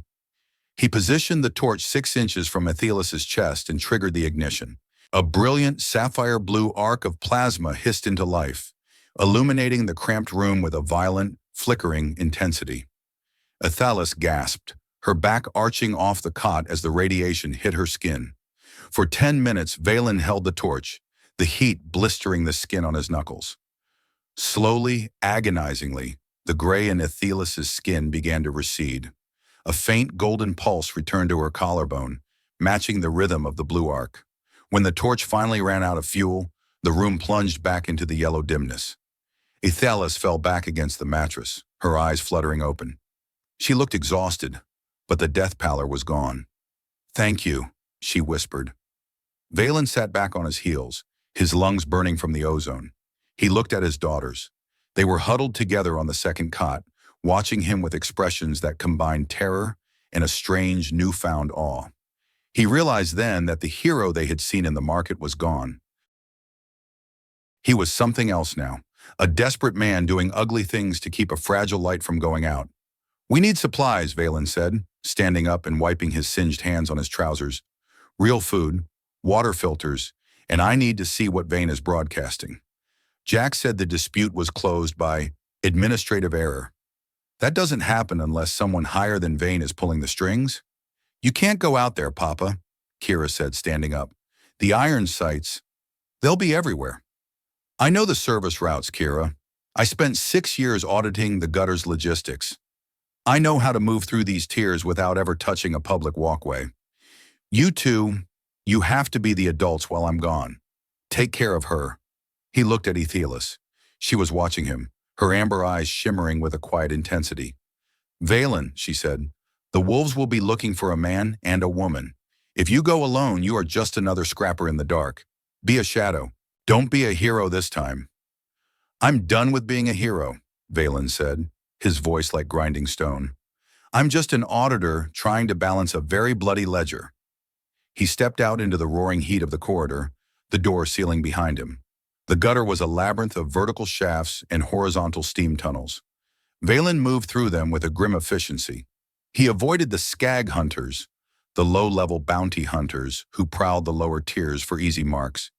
He positioned the torch 6 inches from Aethelis' chest and triggered the ignition. A brilliant sapphire blue arc of plasma hissed into life, illuminating the cramped room with a violent, flickering intensity. Aethelis gasped, her back arching off the cot as the radiation hit her skin. For 10 minutes, Vaelen held the torch, the heat blistering the skin on his knuckles. Slowly, agonizingly, the gray in Aethelis' skin began to recede. A faint golden pulse returned to her collarbone, matching the rhythm of the blue arc. When the torch finally ran out of fuel, the room plunged back into the yellow dimness. Aethelis fell back against the mattress, her eyes fluttering open. She looked exhausted, but the death pallor was gone. Thank you, she whispered. Vaelen sat back on his heels, his lungs burning from the ozone. He looked at his daughters. They were huddled together on the second cot, watching him with expressions that combined terror and a strange, newfound awe. He realized then that the hero they had seen in the market was gone. He was something else now, a desperate man doing ugly things to keep a fragile light from going out. We need supplies, Vaelen said, standing up and wiping his singed hands on his trousers. Real food, water filters, and I need to see what Vane is broadcasting. Jack said the dispute was closed by administrative error. That doesn't happen unless someone higher than Vane is pulling the strings. You can't go out there, Papa, Kira said, standing up. The iron sites, they'll be everywhere. I know the service routes, Kira. I spent 6 years auditing the gutter's logistics. I know how to move through these tiers without ever touching a public walkway. You two, you have to be the adults while I'm gone. Take care of her. He looked at Aethelis. She was watching him, her amber eyes shimmering with a quiet intensity. Vaelen, she said, the wolves will be looking for a man and a woman. If you go alone, you are just another scrapper in the dark. Be a shadow. Don't be a hero this time. I'm done with being a hero, Vaelen said, his voice like grinding stone. I'm just an auditor trying to balance a very bloody ledger. He stepped out into the roaring heat of the corridor, the door sealing behind him. The gutter was a labyrinth of vertical shafts and horizontal steam tunnels. Vaelen moved through them with a grim efficiency. He avoided the scag hunters, the low-level bounty hunters who prowled the lower tiers for easy marks,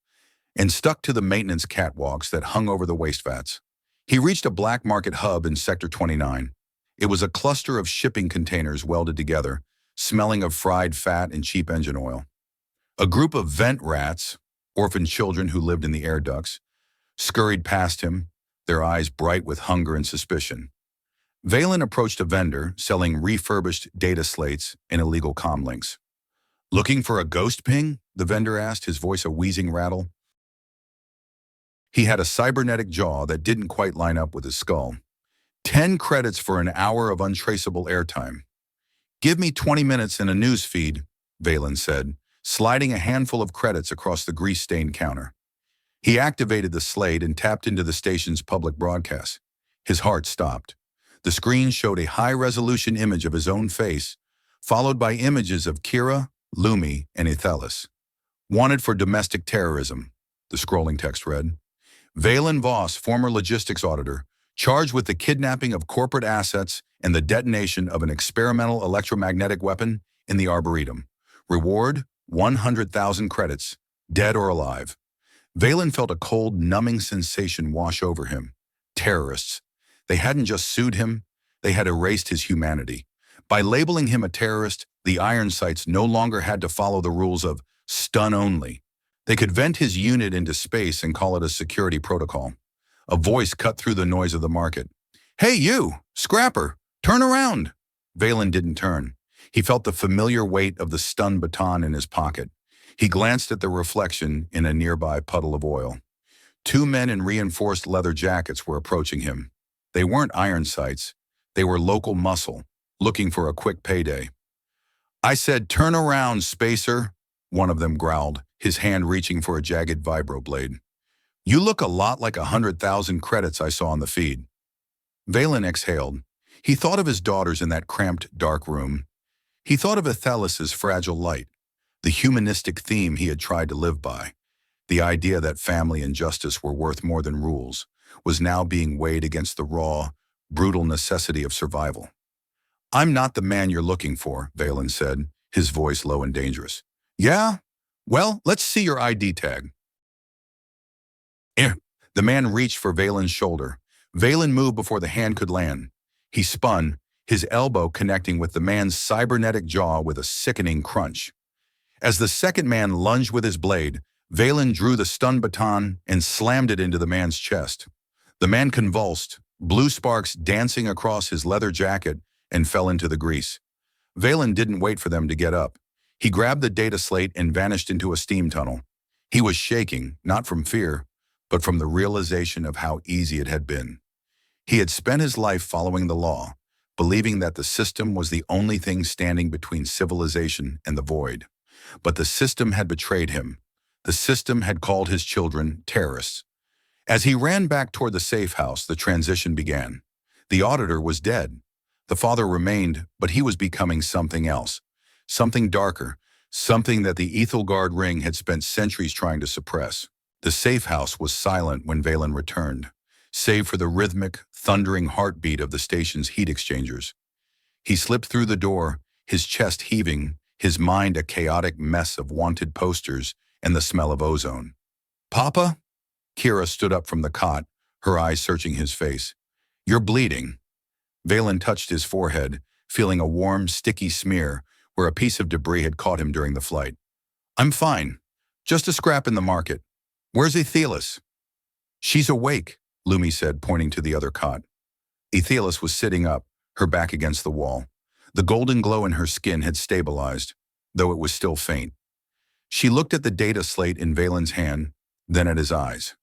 and stuck to the maintenance catwalks that hung over the waste vats. He reached a black market hub in Sector 29. It was a cluster of shipping containers welded together, smelling of fried fat and cheap engine oil. A group of vent rats, orphaned children who lived in the air ducts, scurried past him, their eyes bright with hunger and suspicion. Vaelen approached a vendor selling refurbished data slates and illegal comlinks. Looking for a ghost ping? The vendor asked, his voice a wheezing rattle. He had a cybernetic jaw that didn't quite line up with his skull. 10 credits for an hour of untraceable airtime. Give me 20 minutes and a news feed, Vaelen said, sliding a handful of credits across the grease-stained counter. He activated the slate and tapped into the station's public broadcast. His heart stopped. The screen showed a high-resolution image of his own face, followed by images of Kira, Lumi, and Aethelis. Wanted for domestic terrorism. the scrolling text read. Vaelen Voss, former logistics auditor, charged with the kidnapping of corporate assets and the detonation of an experimental electromagnetic weapon in the Arboretum. Reward, 100,000 credits, dead or alive. Vaelen felt a cold, numbing sensation wash over him. Terrorists. They hadn't just sued him, they had erased his humanity. By labeling him a terrorist, the Iron Sights no longer had to follow the rules of stun only. They could vent his unit into space and call it a security protocol. A voice cut through the noise of the market. "Hey you, scrapper, turn around!" Vaelen didn't turn. He felt the familiar weight of the stun baton in his pocket. He glanced at the reflection in a nearby puddle of oil. Two men in reinforced leather jackets were approaching him. They weren't Iron Sights. They were local muscle, looking for a quick payday. "I said turn around, spacer," one of them growled, his hand reaching for a jagged vibroblade. "You look a lot like 100,000 credits I saw on the feed." Vaelen exhaled. He thought of his daughters in that cramped, dark room. He thought of Aethelis' fragile light, the humanistic theme he had tried to live by. The idea that family and justice were worth more than rules was now being weighed against the raw, brutal necessity of survival. "I'm not the man you're looking for," Vaelen said, his voice low and dangerous. "Yeah? Well, let's see your ID tag." The man reached for Valen's shoulder. Vaelen moved before the hand could land. He spun, his elbow connecting with the man's cybernetic jaw with a sickening crunch. As the second man lunged with his blade, Vaelen drew the stun baton and slammed it into the man's chest. The man convulsed, blue sparks dancing across his leather jacket, and fell into the grease. Vaelen didn't wait for them to get up. He grabbed the data slate and vanished into a steam tunnel. He was shaking, not from fear, but from the realization of how easy it had been. He had spent his life following the law, believing that the system was the only thing standing between civilization and the void. But the system had betrayed him. The system had called his children terrorists. As he ran back toward the safe house, the transition began. The auditor was dead. The father remained, but he was becoming something else. Something darker, something that the Aethelgard ring had spent centuries trying to suppress. The safe house was silent when Vaelen returned, save for the rhythmic, thundering heartbeat of the station's heat exchangers. He slipped through the door, his chest heaving, his mind a chaotic mess of wanted posters and the smell of ozone. "Papa?" Kira stood up from the cot, her eyes searching his face. "You're bleeding." Vaelen touched his forehead, feeling a warm, sticky smear where a piece of debris had caught him during the flight. "I'm fine. Just a scrap in the market. Where's Aethelis?" "She's awake," Lumi said, pointing to the other cot. Aethelis was sitting up, her back against the wall. The golden glow in her skin had stabilized, though it was still faint. She looked at the data slate in Valen's hand, then at his eyes.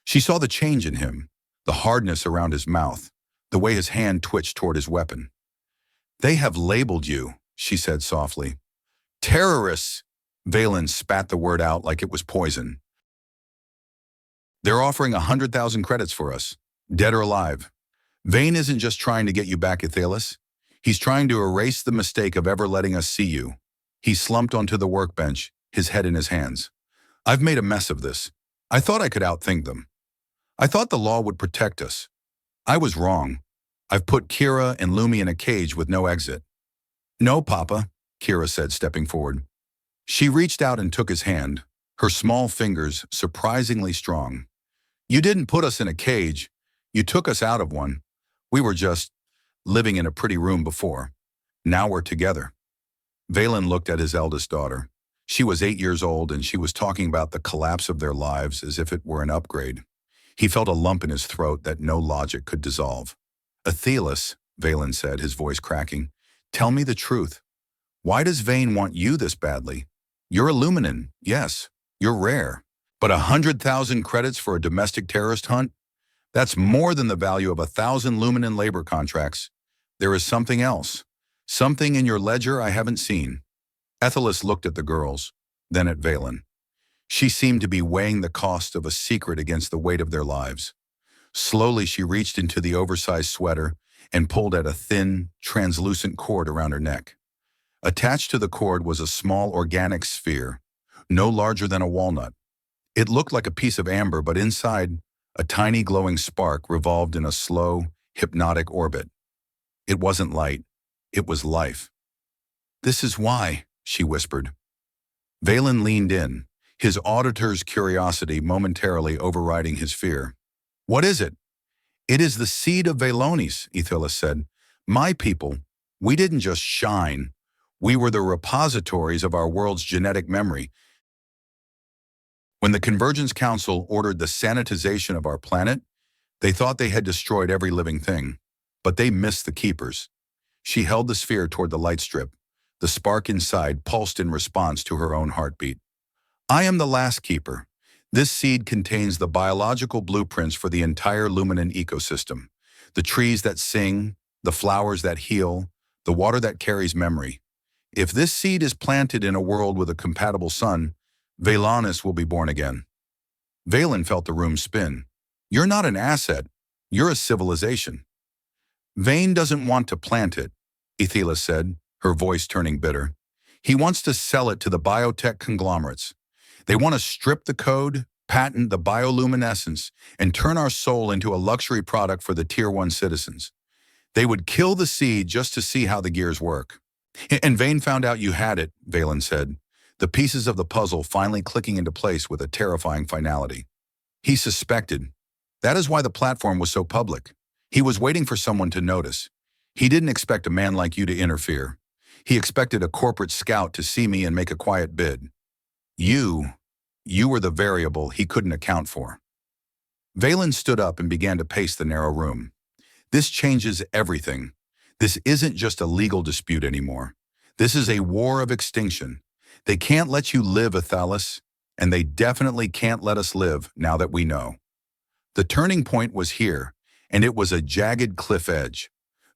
She saw the change in him, the hardness around his mouth, the way his hand twitched toward his weapon. "They have labeled you," she said softly. "Terrorists!" Vaelen spat the word out like it was poison. "They're offering 100,000 credits for us, dead or alive. Vaen isn't just trying to get you back, Aethelis. He's trying to erase the mistake of ever letting us see you." He slumped onto the workbench, his head in his hands. "I've made a mess of this. I thought I could outthink them. I thought the law would protect us. I was wrong. I've put Kira and Lumi in a cage with no exit." "No, Papa," Kira said, stepping forward. She reached out and took his hand, her small fingers surprisingly strong. "You didn't put us in a cage. You took us out of one. We were just living in a pretty room before. Now we're together." Vaelen looked at his eldest daughter. She was 8 years old, and she was talking about the collapse of their lives as if it were an upgrade. He felt a lump in his throat that no logic could dissolve. "Aethelis," Vaelen said, his voice cracking, "tell me the truth. Why does Vaen want you this badly? You're a Luminen, yes, you're rare. But 100,000 credits for a domestic terrorist hunt? That's more than the value of 1,000 Luminen labor contracts. There is something else. Something in your ledger I haven't seen." Aethelis looked at the girls, then at Vaelen. She seemed to be weighing the cost of a secret against the weight of their lives. Slowly she reached into the oversized sweater and pulled at a thin, translucent cord around her neck. Attached to the cord was a small organic sphere, no larger than a walnut. It looked like a piece of amber, but inside, a tiny glowing spark revolved in a slow, hypnotic orbit. It wasn't light. It was life. "This is why," she whispered. Vaelen leaned in, his auditor's curiosity momentarily overriding his fear. "What is it?" "It is the seed of Vaelonis," Aethelis said. "My people, we didn't just shine. We were the repositories of our world's genetic memory. When the Convergence Council ordered the sanitization of our planet, they thought they had destroyed every living thing. But they missed the keepers." She held the sphere toward the light strip. The spark inside pulsed in response to her own heartbeat. "I am the last keeper. This seed contains the biological blueprints for the entire luminant ecosystem. The trees that sing, the flowers that heal, the water that carries memory. If this seed is planted in a world with a compatible sun, Vaelonis will be born again." Vaelen felt the room spin. "You're not an asset. You're a civilization." "Vane doesn't want to plant it," Aethelis said, her voice turning bitter. "He wants to sell it to the biotech conglomerates. They want to strip the code, patent the bioluminescence, and turn our soul into a luxury product for the Tier 1 citizens. They would kill the seed just to see how the gears work." "And Vane found out you had it," Vaelen said, the pieces of the puzzle finally clicking into place with a terrifying finality. "He suspected. That is why the platform was so public. He was waiting for someone to notice. He didn't expect a man like you to interfere. He expected a corporate scout to see me and make a quiet bid. You were the variable he couldn't account for." Vaelen stood up and began to pace the narrow room. "This changes everything. This isn't just a legal dispute anymore. This is a war of extinction. They can't let you live, Aethelis, and they definitely can't let us live now that we know." The turning point was here, and it was a jagged cliff edge.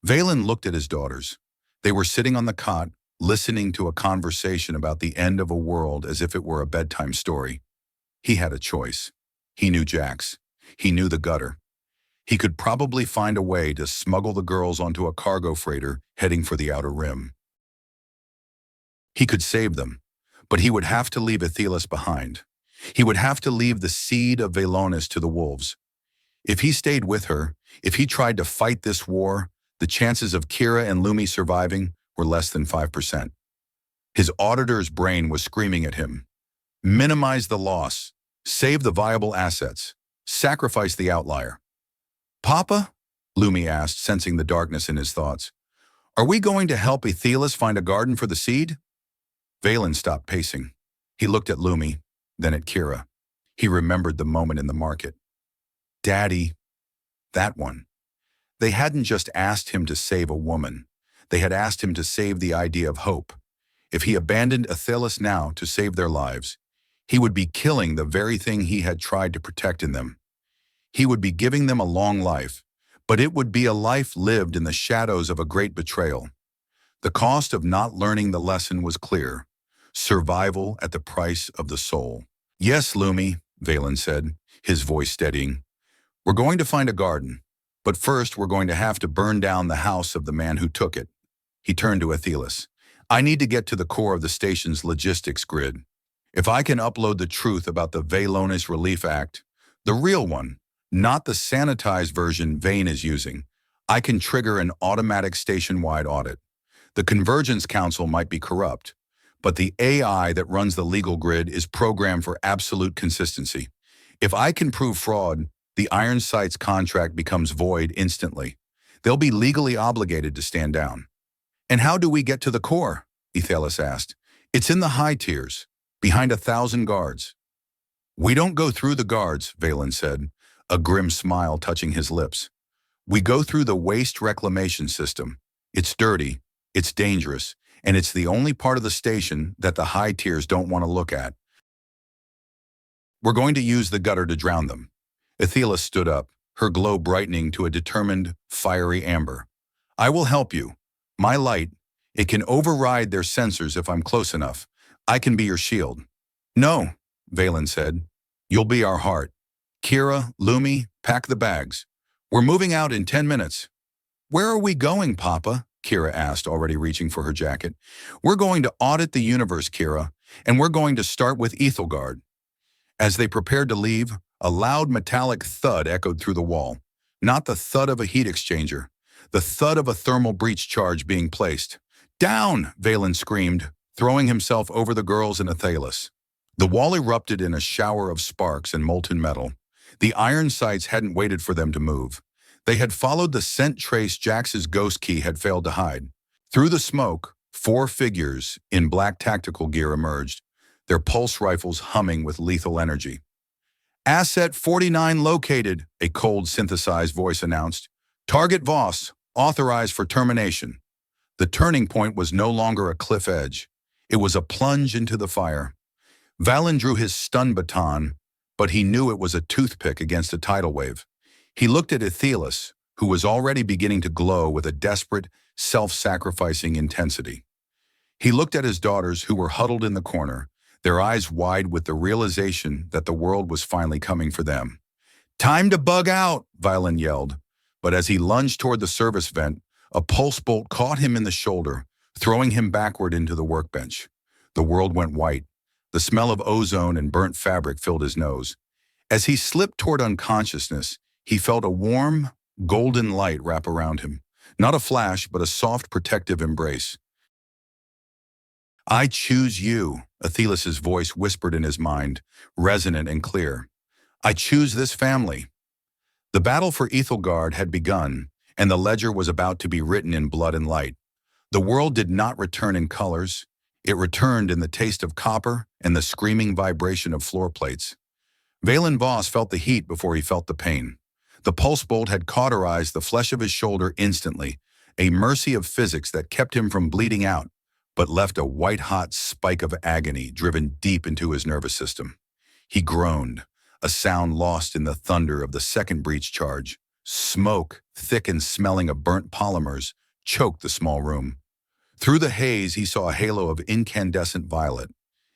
Vaelen looked at his daughters. They were sitting on the cot, listening to a conversation about the end of a world as if it were a bedtime story. He had a choice. He knew Jax. He knew the gutter. He could probably find a way to smuggle the girls onto a cargo freighter heading for the Outer Rim. He could save them, but he would have to leave Aethelis behind. He would have to leave the seed of Vaelonis to the wolves. If he stayed with her, if he tried to fight this war, the chances of Kira and Lumi surviving were less than 5%. His auditor's brain was screaming at him. Minimize the loss. Save the viable assets. Sacrifice the outlier. "Papa?" Lumi asked, sensing the darkness in his thoughts. "Are we going to help Aethelis find a garden for the seed?" Vaelen stopped pacing. He looked at Lumi, then at Kira. He remembered the moment in the market. "Daddy." That one. They hadn't just asked him to save a woman. They had asked him to save the idea of hope. If he abandoned Aethelis now to save their lives, he would be killing the very thing he had tried to protect in them. He would be giving them a long life, but it would be a life lived in the shadows of a great betrayal. The cost of not learning the lesson was clear. Survival at the price of the soul. "Yes, Lumi," Vaelen said, his voice steadying. "We're going to find a garden, but first we're going to have to burn down the house of the man who took it." He turned to Aethelis. "I need to get to the core of the station's logistics grid. If I can upload the truth about the Vaelonis Relief Act, the real one, not the sanitized version Vane is using, I can trigger an automatic station-wide audit. The Convergence Council might be corrupt, but the AI that runs the legal grid is programmed for absolute consistency. If I can prove fraud, the Iron Sight's contract becomes void instantly. They'll be legally obligated to stand down." "And how do we get to the core?" Aethelis asked. "It's in the high tiers, behind 1,000 guards." "We don't go through the guards," Vaelen said, a grim smile touching his lips. "We go through the waste reclamation system. It's dirty, it's dangerous, and it's the only part of the station that the high tiers don't want to look at. We're going to use the gutter to drown them." Aethelis stood up, her glow brightening to a determined, fiery amber. "I will help you. My light, it can override their sensors if I'm close enough. I can be your shield." "No," Vaelen said. "You'll be our heart. Kira, Lumi, pack the bags. We're moving out in 10 minutes. "Where are we going, Papa?" Kira asked, already reaching for her jacket. "We're going to audit the universe, Kira, and we're going to start with Ethelgard." As they prepared to leave, a loud metallic thud echoed through the wall. Not the thud of a heat exchanger, the thud of a thermal breach charge being placed. "Down!" Vaelen screamed, throwing himself over the girls and Aethelis. The wall erupted in a shower of sparks and molten metal. The iron sights hadn't waited for them to move. They had followed the scent trace Jax's ghost key had failed to hide. Through the smoke, 4 figures in black tactical gear emerged, their pulse rifles humming with lethal energy. "Asset 49 located," a cold, synthesized voice announced. "Target Voss, authorized for termination." The turning point was no longer a cliff edge. It was a plunge into the fire. Vaelen drew his stun baton, but he knew it was a toothpick against a tidal wave. He looked at Aethelis, who was already beginning to glow with a desperate, self-sacrificing intensity. He looked at his daughters, who were huddled in the corner, their eyes wide with the realization that the world was finally coming for them. "Time to bug out," Vaelen yelled. But as he lunged toward the service vent, a pulse bolt caught him in the shoulder, throwing him backward into the workbench. The world went white. The smell of ozone and burnt fabric filled his nose. As he slipped toward unconsciousness, he felt a warm, golden light wrap around him. Not a flash, but a soft, protective embrace. "I choose you," Aethelis' voice whispered in his mind, resonant and clear. "I choose this family." The battle for Ethelgard had begun, and the ledger was about to be written in blood and light. The world did not return in colors. It returned in the taste of copper and the screaming vibration of floor plates. Vaelen Voss felt the heat before he felt the pain. The pulse bolt had cauterized the flesh of his shoulder instantly, a mercy of physics that kept him from bleeding out, but left a white-hot spike of agony driven deep into his nervous system. He groaned, a sound lost in the thunder of the second breach charge. Smoke, thick and smelling of burnt polymers, choked the small room. Through the haze, he saw a halo of incandescent violet.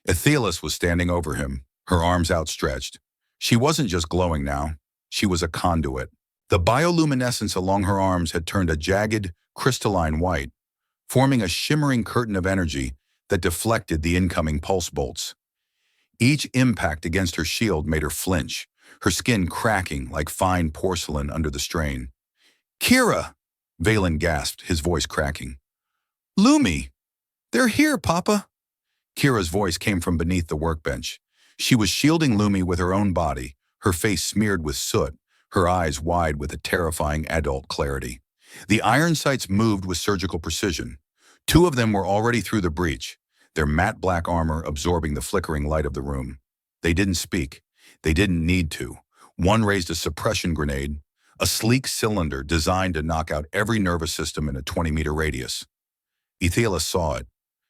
Aethelis was standing over him, her arms outstretched. She wasn't just glowing now. She was a conduit. The bioluminescence along her arms had turned a jagged, crystalline white, forming a shimmering curtain of energy that deflected the incoming pulse bolts. Each impact against her shield made her flinch, her skin cracking like fine porcelain under the strain. "Kira!" Vaelen gasped, his voice cracking. "Lumi! They're here, Papa!" Kira's voice came from beneath the workbench. She was shielding Lumi with her own body, her face smeared with soot, her eyes wide with a terrifying adult clarity. The iron sights moved with surgical precision. 2 of them were already through the breach, their matte black armor absorbing the flickering light of the room. They didn't speak. They didn't need to. One raised a suppression grenade, a sleek cylinder designed to knock out every nervous system in a 20-meter radius. Aethelis saw it.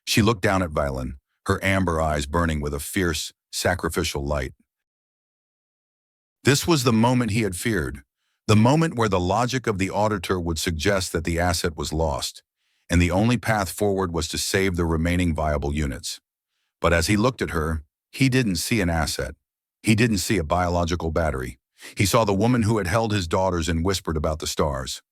She looked down at Vaelen, her amber eyes burning with a fierce, sacrificial light. This was the moment he had feared, the moment where the logic of the auditor would suggest that the asset was lost, and the only path forward was to save the remaining viable units. But as he looked at her, he didn't see an asset. He didn't see a biological battery. He saw the woman who had held his daughters and whispered about the stars.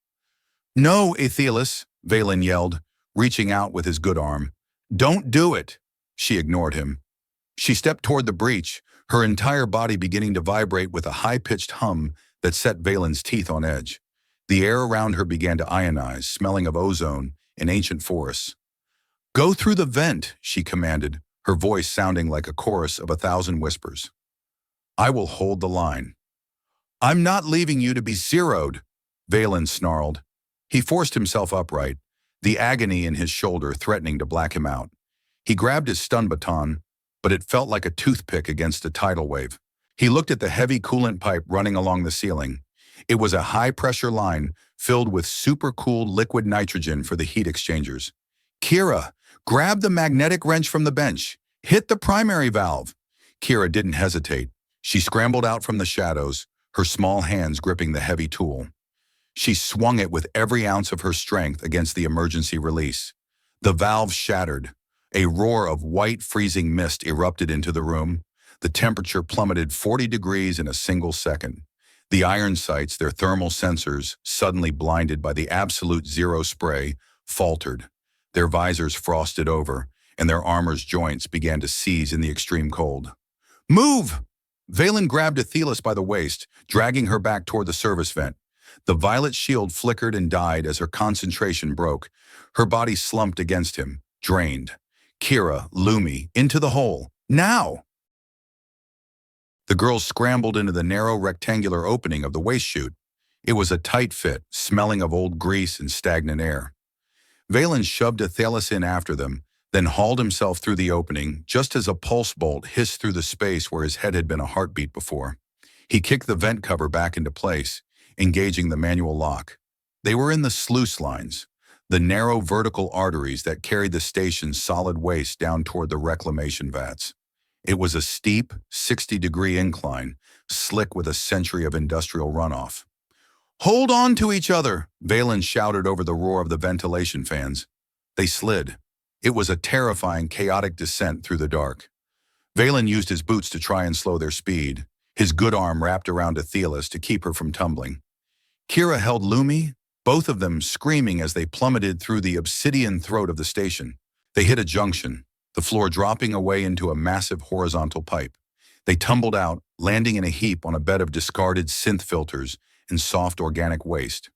"No, Aethelis," Vaelen yelled, reaching out with his good arm. "Don't do it." She ignored him. She stepped toward the breach, her entire body beginning to vibrate with a high-pitched hum that set Valen's teeth on edge. The air around her began to ionize, smelling of ozone and ancient forests. "Go through the vent," she commanded, her voice sounding like a chorus of 1,000 whispers. "I will hold the line." "I'm not leaving you to be zeroed," Vaelen snarled. He forced himself upright, the agony in his shoulder threatening to black him out. He grabbed his stun baton, but it felt like a toothpick against a tidal wave. He looked at the heavy coolant pipe running along the ceiling. It was a high-pressure line filled with super-cooled liquid nitrogen for the heat exchangers. "Kira, grab the magnetic wrench from the bench. Hit the primary valve." Kira didn't hesitate. She scrambled out from the shadows, her small hands gripping the heavy tool. She swung it with every ounce of her strength against the emergency release. The valve shattered. A roar of white, freezing mist erupted into the room. The temperature plummeted 40 degrees in a single second. The iron sights, their thermal sensors, suddenly blinded by the absolute zero spray, faltered. Their visors frosted over, and their armor's joints began to seize in the extreme cold. "Move!" Vaelen grabbed Aethelis by the waist, dragging her back toward the service vent. The violet shield flickered and died as her concentration broke. Her body slumped against him, drained. Kira, Lumi, into the hole. Now! The girls scrambled into the narrow rectangular opening of the waste chute. It was a tight fit, smelling of old grease and stagnant air. Vaelen shoved Aethelis in after them, then hauled himself through the opening just as a pulse bolt hissed through the space where his head had been a heartbeat before. He kicked the vent cover back into place, engaging the manual lock. They were in the sluice lines, the narrow vertical arteries that carried the station's solid waste down toward the reclamation vats. It was a steep, 60-degree incline, slick with a century of industrial runoff. "Hold on to each other," Vaelen shouted over the roar of the ventilation fans. They slid. It was a terrifying, chaotic descent through the dark. Vaelen used his boots to try and slow their speed, his good arm wrapped around Aethelis to keep her from tumbling. Kira held Lumi, both of them screaming as they plummeted through the obsidian throat of the station. They hit a junction, the floor dropping away into a massive horizontal pipe. They tumbled out, landing in a heap on a bed of discarded synth filters and soft organic waste.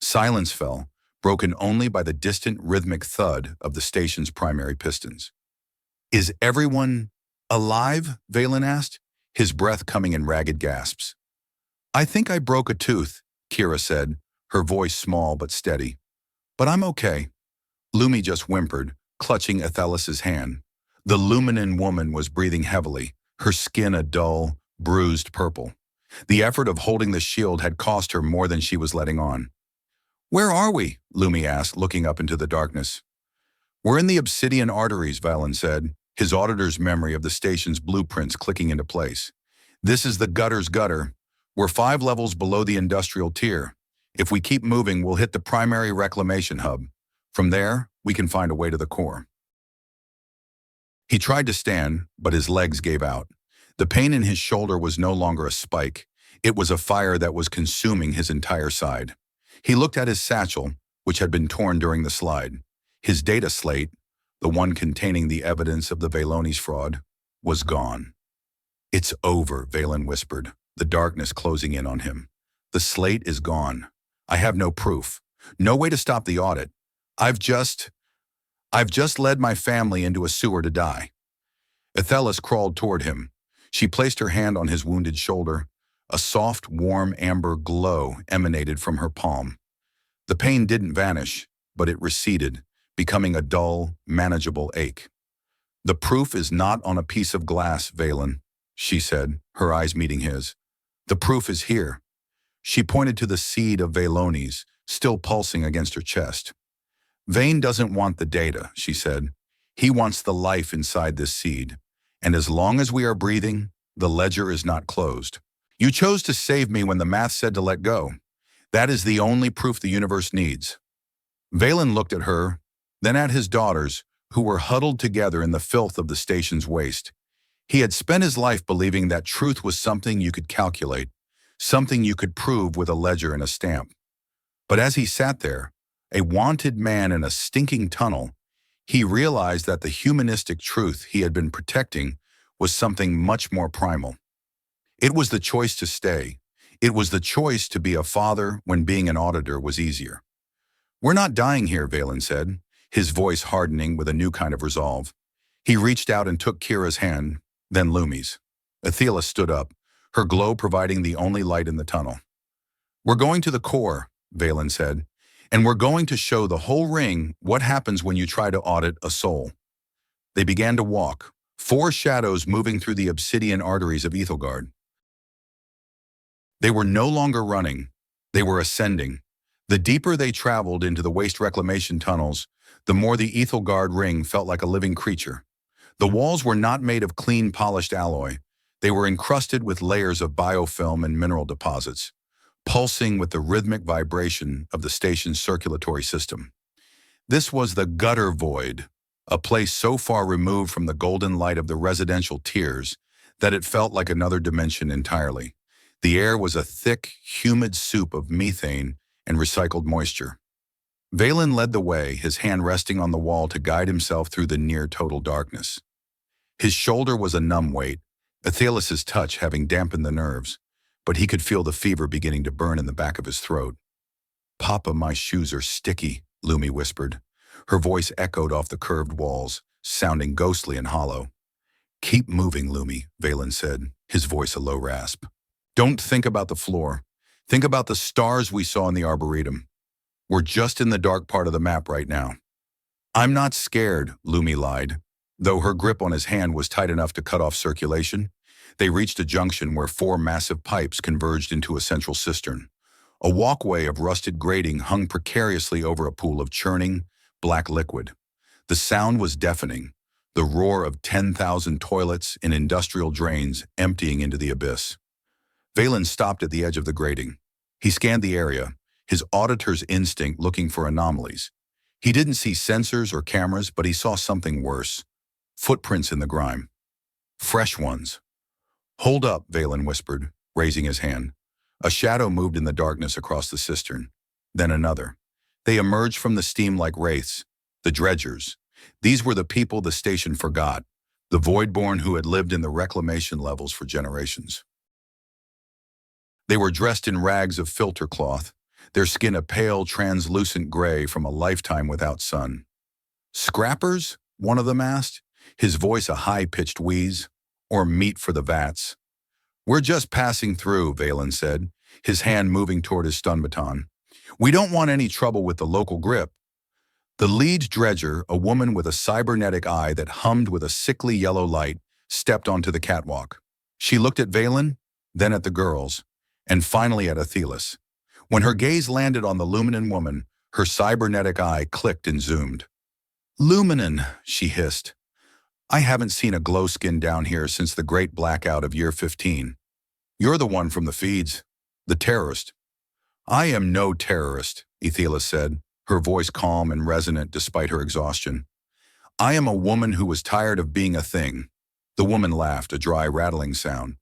Silence fell, broken only by the distant rhythmic thud of the station's primary pistons. "Is everyone alive?" Vaelen asked, his breath coming in ragged gasps. "I think I broke a tooth," Kira said, her voice small but steady. "But I'm okay." Lumi just whimpered, clutching Aethelis' hand. The Luminen woman was breathing heavily, her skin a dull, bruised purple. The effort of holding the shield had cost her more than she was letting on. "Where are we?" Lumi asked, looking up into the darkness. "We're in the obsidian arteries," Vaelen said, his auditor's memory of the station's blueprints clicking into place. "This is the gutter's gutter. We're 5 levels below the industrial tier. If we keep moving, we'll hit the primary reclamation hub. From there, we can find a way to the core." He tried to stand, but his legs gave out. The pain in his shoulder was no longer a spike. It was a fire that was consuming his entire side. He looked at his satchel, which had been torn during the slide. His data slate, the one containing the evidence of the Vaelones fraud, was gone. "It's over," Vaelen whispered, the darkness closing in on him. "The slate is gone. I have no proof. No way to stop the audit. I've just led my family into a sewer to die." Aethelis crawled toward him. She placed her hand on his wounded shoulder. A soft, warm amber glow emanated from her palm. The pain didn't vanish, but it receded, becoming a dull, manageable ache. "The proof is not on a piece of glass, Vaelen," she said, her eyes meeting his. "The proof is here." She pointed to the seed of Vaelones, still pulsing against her chest. "Vane doesn't want the data," she said. "He wants the life inside this seed. And as long as we are breathing, the ledger is not closed. You chose to save me when the math said to let go. That is the only proof the universe needs." Vaelen looked at her, then at his daughters, who were huddled together in the filth of the station's waste. He had spent his life believing that truth was something you could calculate, something you could prove with a ledger and a stamp. But as he sat there, a wanted man in a stinking tunnel, he realized that the humanistic truth he had been protecting was something much more primal. It was the choice to stay. It was the choice to be a father when being an auditor was easier. "We're not dying here," Vaelen said, his voice hardening with a new kind of resolve. He reached out and took Kira's hand, then Lumi's. Aethelis stood up, her glow providing the only light in the tunnel. "We're going to the core," Vaelen said, "and we're going to show the whole ring what happens when you try to audit a soul." They began to walk, 4 shadows moving through the obsidian arteries of Ethelgard. They were no longer running, they were ascending. The deeper they traveled into the waste reclamation tunnels, the more the Ethelgard ring felt like a living creature. The walls were not made of clean, polished alloy. They were encrusted with layers of biofilm and mineral deposits, pulsing with the rhythmic vibration of the station's circulatory system. This was the gutter void, a place so far removed from the golden light of the residential tiers that it felt like another dimension entirely. The air was a thick, humid soup of methane and recycled moisture. Vaelen led the way, his hand resting on the wall to guide himself through the near-total darkness. His shoulder was a numb weight, Aethelis' touch having dampened the nerves, but he could feel the fever beginning to burn in the back of his throat. "Papa, my shoes are sticky," Lumi whispered. Her voice echoed off the curved walls, sounding ghostly and hollow. "Keep moving, Lumi," Vaelen said, his voice a low rasp. "Don't think about the floor. Think about the stars we saw in the Arboretum. We're just in the dark part of the map right now." "I'm not scared," Lumi lied, though her grip on his hand was tight enough to cut off circulation. They reached a junction where 4 massive pipes converged into a central cistern. A walkway of rusted grating hung precariously over a pool of churning, black liquid. The sound was deafening, the roar of 10,000 toilets and industrial drains emptying into the abyss. Vaelen stopped at the edge of the grating. He scanned the area, his auditor's instinct looking for anomalies. He didn't see sensors or cameras, but he saw something worse. Footprints in the grime. Fresh ones. "Hold up," Vaelen whispered, raising his hand. A shadow moved in the darkness across the cistern. Then another. They emerged from the steam like wraiths. The dredgers. These were the people the station forgot. The Voidborn who had lived in the reclamation levels for generations. They were dressed in rags of filter cloth, their skin a pale, translucent gray from a lifetime without sun. "Scrappers?" one of them asked, his voice a high-pitched wheeze. "Or meat for the vats?" "We're just passing through," Vaelen said, his hand moving toward his stun baton. "We don't want any trouble with the local grip." The lead dredger, a woman with a cybernetic eye that hummed with a sickly yellow light, stepped onto the catwalk. She looked at Vaelen, then at the girls, and finally at Aethelis. When her gaze landed on the Luminen woman, her cybernetic eye clicked and zoomed. "Luminen," she hissed. "I haven't seen a glow skin down here since the great blackout of year 15. You're the one from the feeds, the terrorist." "I am no terrorist," Aethelis said, her voice calm and resonant despite her exhaustion. "I am a woman who was tired of being a thing." The woman laughed, a dry, rattling sound.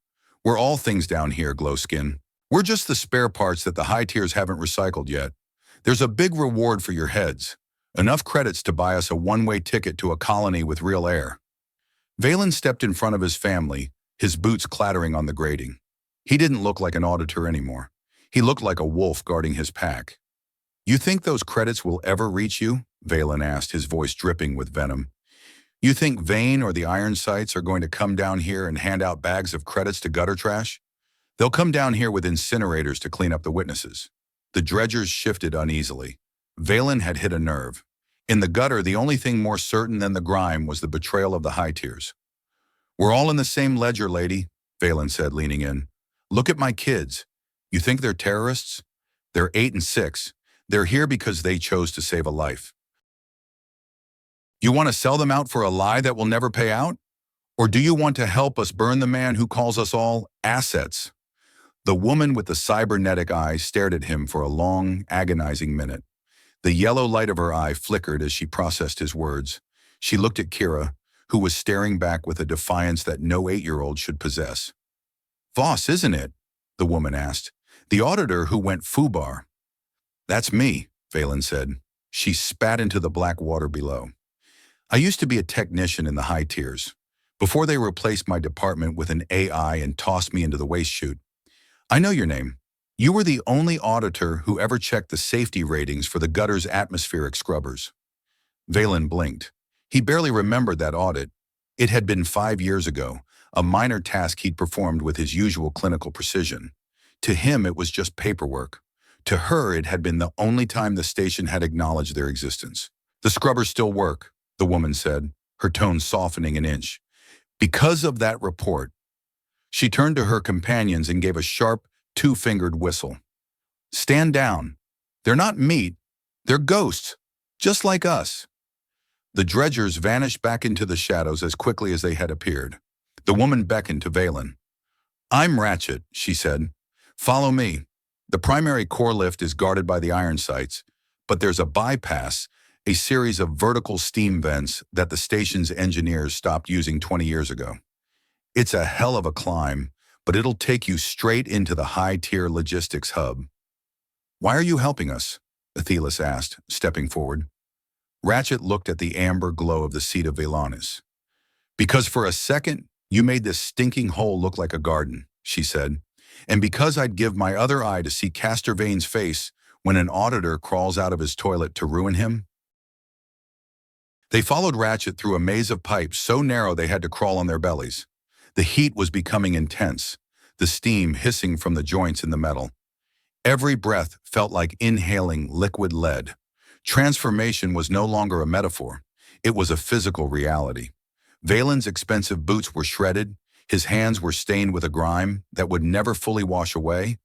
"We're all things down here, Glowskin. We're just the spare parts that the high tiers haven't recycled yet. There's a big reward for your heads. Enough credits to buy us a one-way ticket to a colony with real air." Vaelen stepped in front of his family, his boots clattering on the grating. He didn't look like an auditor anymore. He looked like a wolf guarding his pack. "You think those credits will ever reach you?" Vaelen asked, his voice dripping with venom. "You think Vane or the Iron Sights are going to come down here and hand out bags of credits to gutter trash? They'll come down here with incinerators to clean up the witnesses." The dredgers shifted uneasily. Vaelen had hit a nerve. In the gutter, the only thing more certain than the grime was the betrayal of the high tiers. "We're all in the same ledger, lady," Vaelen said, leaning in. "Look at my kids. You think they're terrorists? They're 8 and 6. They're here because they chose to save a life. You want to sell them out for a lie that will never pay out? Or do you want to help us burn the man who calls us all assets?" The woman with the cybernetic eye stared at him for a long, agonizing minute. The yellow light of her eye flickered as she processed his words. She looked at Kira, who was staring back with a defiance that no 8-year-old should possess. "Voss, isn't it?" the woman asked. "The auditor who went foobar." "That's me," Vaelen said. She spat into the black water below. "I used to be a technician in the high tiers, before they replaced my department with an AI and tossed me into the waste chute. I know your name. You were the only auditor who ever checked the safety ratings for the gutter's atmospheric scrubbers." Vaelen blinked. He barely remembered that audit. It had been 5 years ago, a minor task he'd performed with his usual clinical precision. To him, it was just paperwork. To her, it had been the only time the station had acknowledged their existence. "The scrubbers still work," the woman said, her tone softening an inch. "Because of that report." She turned to her companions and gave a sharp, 2-fingered whistle. "Stand down. They're not meat. They're ghosts, just like us." The dredgers vanished back into the shadows as quickly as they had appeared. The woman beckoned to Vaelen. "I'm Ratchet," she said. "Follow me. The primary core lift is guarded by the Iron Sights, but there's a bypass, a series of vertical steam vents that the station's engineers stopped using 20 years ago. It's a hell of a climb, but it'll take you straight into the high-tier logistics hub." "Why are you helping us?" Aethelis asked, stepping forward. Ratchet looked at the amber glow of the seat of Vaelanis. "Because for a second, You made this stinking hole look like a garden, she said. And because I'd give my other eye to see Castor Vane's face when an auditor crawls out of his toilet to ruin him? They followed Ratchet through a maze of pipes so narrow they had to crawl on their bellies. The heat was becoming intense, the steam hissing from the joints in the metal. Every breath felt like inhaling liquid lead. Transformation was no longer a metaphor. It was a physical reality. Vaelen's expensive boots were shredded, his hands were stained with a grime that would never fully wash away,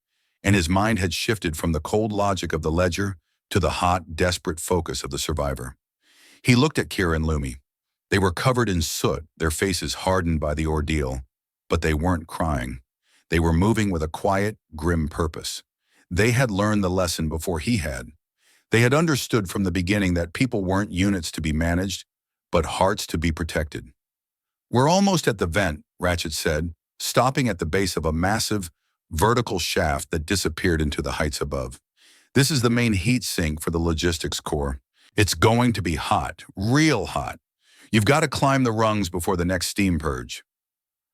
and his mind had shifted from the cold logic of the ledger to the hot, desperate focus of the survivor. He looked at Kira and Lumi. They were covered in soot, their faces hardened by the ordeal, but they weren't crying. They were moving with a quiet, grim purpose. They had learned the lesson before he had. They had understood from the beginning that people weren't units to be managed, but hearts to be protected. "We're almost at the vent," Ratchet said, stopping at the base of a massive, vertical shaft that disappeared into the heights above. "This is the main heat sink for the logistics core. It's going to be hot, real hot. You've got to climb the rungs before the next steam purge."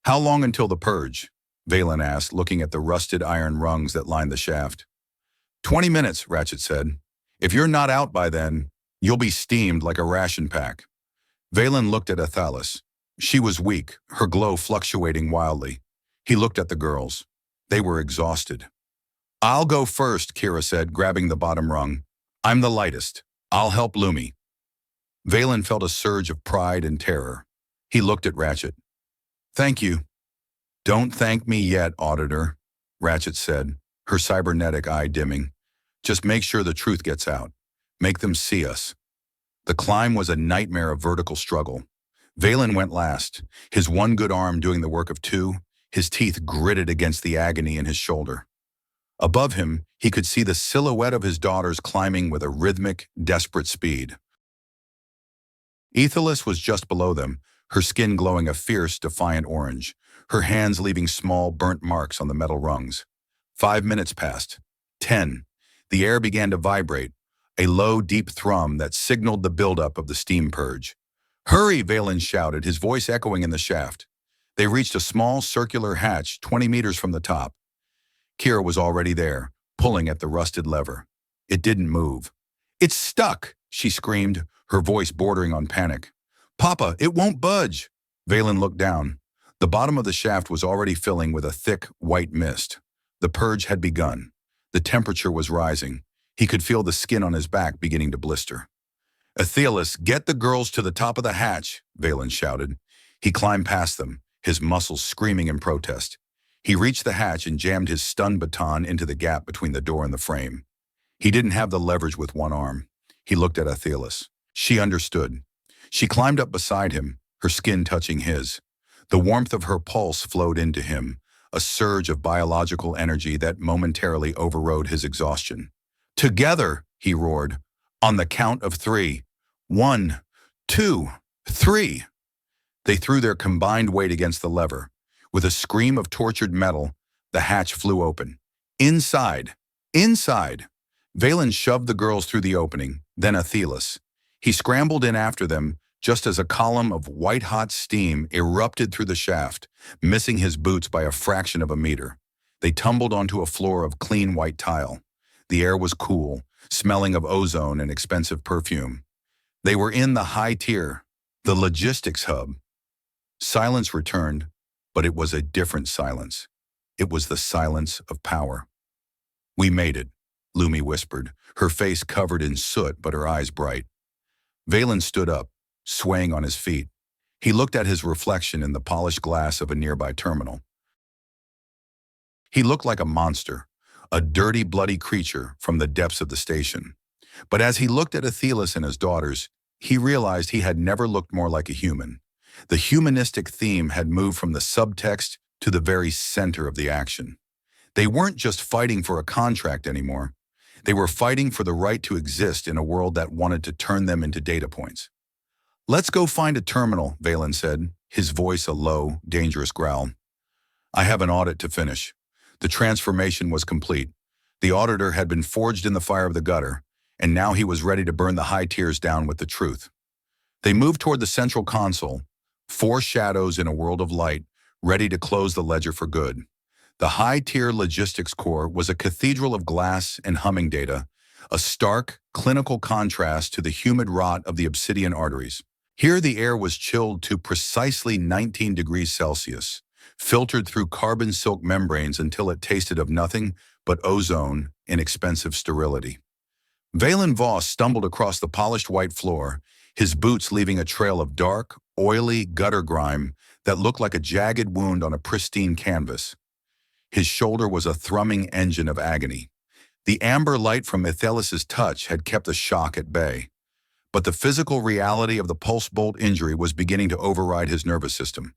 "How long until the purge?" Vaelen asked, looking at the rusted iron rungs that lined the shaft. 20 minutes, Ratchet said. "If you're not out by then, you'll be steamed like a ration pack." Vaelen looked at Aethelis. She was weak, her glow fluctuating wildly. He looked at the girls. They were exhausted. "I'll go first," Kira said, grabbing the bottom rung. "I'm the lightest. I'll help Lumi." Vaelen felt a surge of pride and terror. He looked at Ratchet. "Thank you." "Don't thank me yet, Auditor," Ratchet said, her cybernetic eye dimming. "Just make sure the truth gets out. Make them see us." The climb was a nightmare of vertical struggle. Vaelen went last, his one good arm doing the work of two, his teeth gritted against the agony in his shoulder. Above him, he could see the silhouette of his daughters climbing with a rhythmic, desperate speed. Aethelis was just below them, her skin glowing a fierce, defiant orange, her hands leaving small, burnt marks on the metal rungs. 5 minutes passed. 10. The air began to vibrate, a low, deep thrum that signaled the buildup of the steam purge. "Hurry!" Vaelen shouted, his voice echoing in the shaft. They reached a small, circular hatch 20 meters from the top. Kira was already there, pulling at the rusted lever. It didn't move. "It's stuck!" she screamed, her voice bordering on panic. "Papa, it won't budge!" Vaelen looked down. The bottom of the shaft was already filling with a thick, white mist. The purge had begun. The temperature was rising. He could feel the skin on his back beginning to blister. "Aethelis, get the girls to the top of the hatch," Vaelen shouted. He climbed past them, his muscles screaming in protest. He reached the hatch and jammed his stun baton into the gap between the door and the frame. He didn't have the leverage with one arm. He looked at Aethelis. She understood. She climbed up beside him, her skin touching his. The warmth of her pulse flowed into him, a surge of biological energy that momentarily overrode his exhaustion. "Together!" he roared. "On the count of 3. 1, 2, 3. They threw their combined weight against the lever. With a scream of tortured metal, the hatch flew open. Inside! Inside! Vaelen shoved the girls through the opening, then Aethelis. He scrambled in after them, just as a column of white-hot steam erupted through the shaft, missing his boots by a fraction of a meter. They tumbled onto a floor of clean white tile. The air was cool, smelling of ozone and expensive perfume. They were in the high tier, the logistics hub. Silence returned, but it was a different silence. It was the silence of power. "We made it," Lumi whispered, her face covered in soot but her eyes bright. Vaelen stood up, swaying on his feet. He looked at his reflection in the polished glass of a nearby terminal. He looked like a monster, a dirty, bloody creature from the depths of the station. But as he looked at Aethelis and his daughters, he realized he had never looked more like a human. The humanistic theme had moved from the subtext to the very center of the action. They weren't just fighting for a contract anymore. They were fighting for the right to exist in a world that wanted to turn them into data points. "Let's go find a terminal," Vaelen said, his voice a low, dangerous growl. "I have an audit to finish." The transformation was complete. The auditor had been forged in the fire of the gutter, and now he was ready to burn the high tiers down with the truth. They moved toward the central console, 4 shadows in a world of light, ready to close the ledger for good. The high-tier logistics core was a cathedral of glass and humming data, a stark, clinical contrast to the humid rot of the obsidian arteries. Here the air was chilled to precisely 19 degrees Celsius, filtered through carbon silk membranes until it tasted of nothing but ozone and expensive sterility. Vaelen Voss stumbled across the polished white floor, his boots leaving a trail of dark, oily gutter grime that looked like a jagged wound on a pristine canvas. His shoulder was a thrumming engine of agony. The amber light from Aethelis' touch had kept the shock at bay, but the physical reality of the pulse bolt injury was beginning to override his nervous system.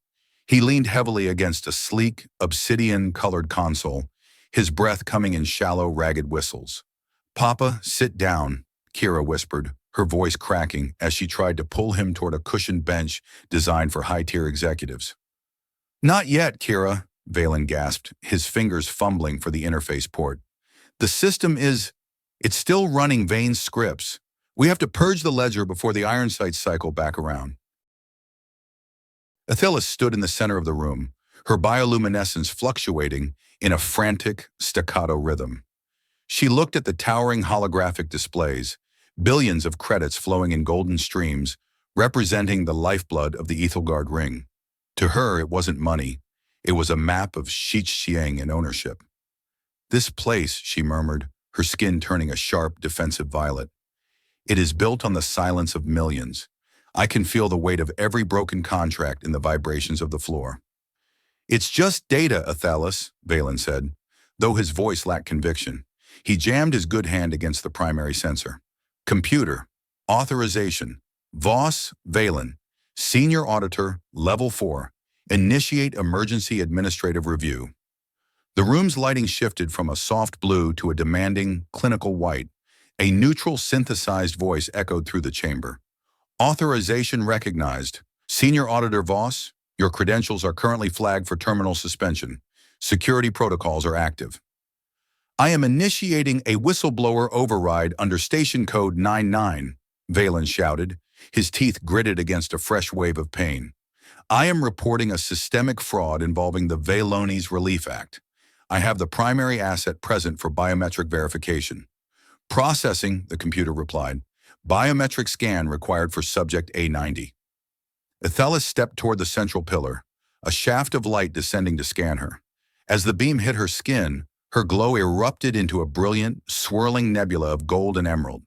He leaned heavily against a sleek, obsidian-colored console, his breath coming in shallow, ragged whistles. "Papa, sit down," Kira whispered, her voice cracking as she tried to pull him toward a cushioned bench designed for high-tier executives. "Not yet, Kira," Vaelen gasped, his fingers fumbling for the interface port. "The system it's still running Vane's scripts. We have to purge the ledger before the iron sights cycle back around." Aethelis stood in the center of the room, her bioluminescence fluctuating in a frantic, staccato rhythm. She looked at the towering holographic displays, billions of credits flowing in golden streams, representing the lifeblood of the Ethelgard ring. To her, it wasn't money. It was a map of Xiang and ownership. "This place," she murmured, her skin turning a sharp, defensive violet. "It is built on the silence of millions. I can feel the weight of every broken contract in the vibrations of the floor." "It's just data, Aethelis," Vaelen said, though his voice lacked conviction. He jammed his good hand against the primary sensor. "Computer. Authorization. Voss, Vaelen. Senior Auditor, Level 4. Initiate emergency administrative review." The room's lighting shifted from a soft blue to a demanding, clinical white. A neutral, synthesized voice echoed through the chamber. "Authorization recognized. Senior Auditor Voss, your credentials are currently flagged for terminal suspension. Security protocols are active." "I am initiating a whistleblower override under station code 99, Vaelen shouted, his teeth gritted against a fresh wave of pain. "I am reporting a systemic fraud involving the Vaelones Relief Act. I have the primary asset present for biometric verification." "Processing," the computer replied. "Biometric scan required for subject A90. Aethelis stepped toward the central pillar, a shaft of light descending to scan her. As the beam hit her skin, her glow erupted into a brilliant, swirling nebula of gold and emerald.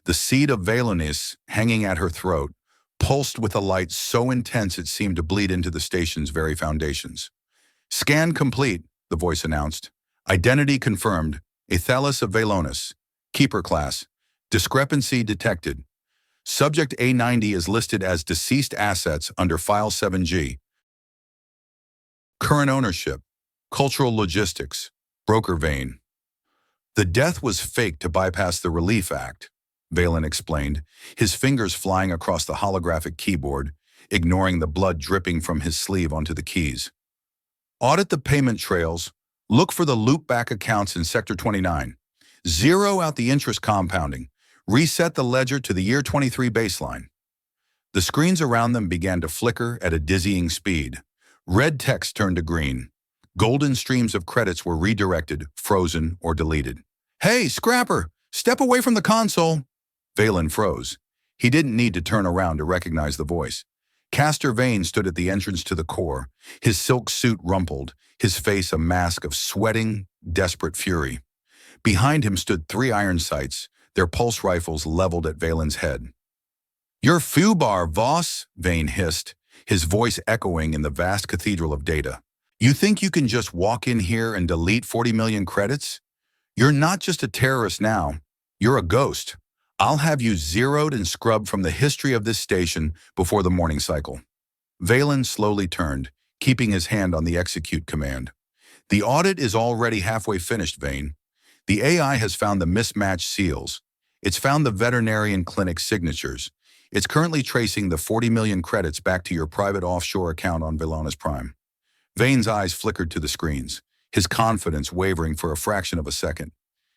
The seed of Vaelones, hanging at her throat, pulsed with a light so intense it seemed to bleed into the station's very foundations. "Scan complete," the voice announced. "Identity confirmed. Aethelis of Vaelones. Keeper class. Discrepancy detected. Subject A90 is listed as deceased assets under File 7G. Current ownership. Cultural logistics. Broker Vaen." "The death was faked to bypass the Relief Act," Vaelen explained, his fingers flying across the holographic keyboard, ignoring the blood dripping from his sleeve onto the keys. "Audit the payment trails. Look for the loop-back accounts in Sector 29. Zero out the interest compounding. Reset the ledger to the year 23 baseline." The screens around them began to flicker at a dizzying speed. Red text turned to green. Golden streams of credits were redirected, frozen, or deleted. "Hey, Scrapper! Step away from the console!" Vaelen froze. He didn't need to turn around to recognize the voice. Castor Vaen stood at the entrance to the core, his silk suit rumpled, his face a mask of sweating, desperate fury. Behind him stood 3 iron sights, their pulse rifles leveled at Vaelen's head. "You're Fubar, Voss," Vaen hissed, his voice echoing in the vast cathedral of data. "You think you can just walk in here and delete 40 million credits? You're not just a terrorist now. You're a ghost. I'll have you zeroed and scrubbed from the history of this station before the morning cycle." Vaelen slowly turned, keeping his hand on the execute command. "The audit is already halfway finished, Vaen. The AI has found the mismatched seals. It's found the veterinarian clinic signatures. It's currently tracing the 40 million credits back to your private offshore account on Vaelones Prime." Vane's eyes flickered to the screens, his confidence wavering for a fraction of a second.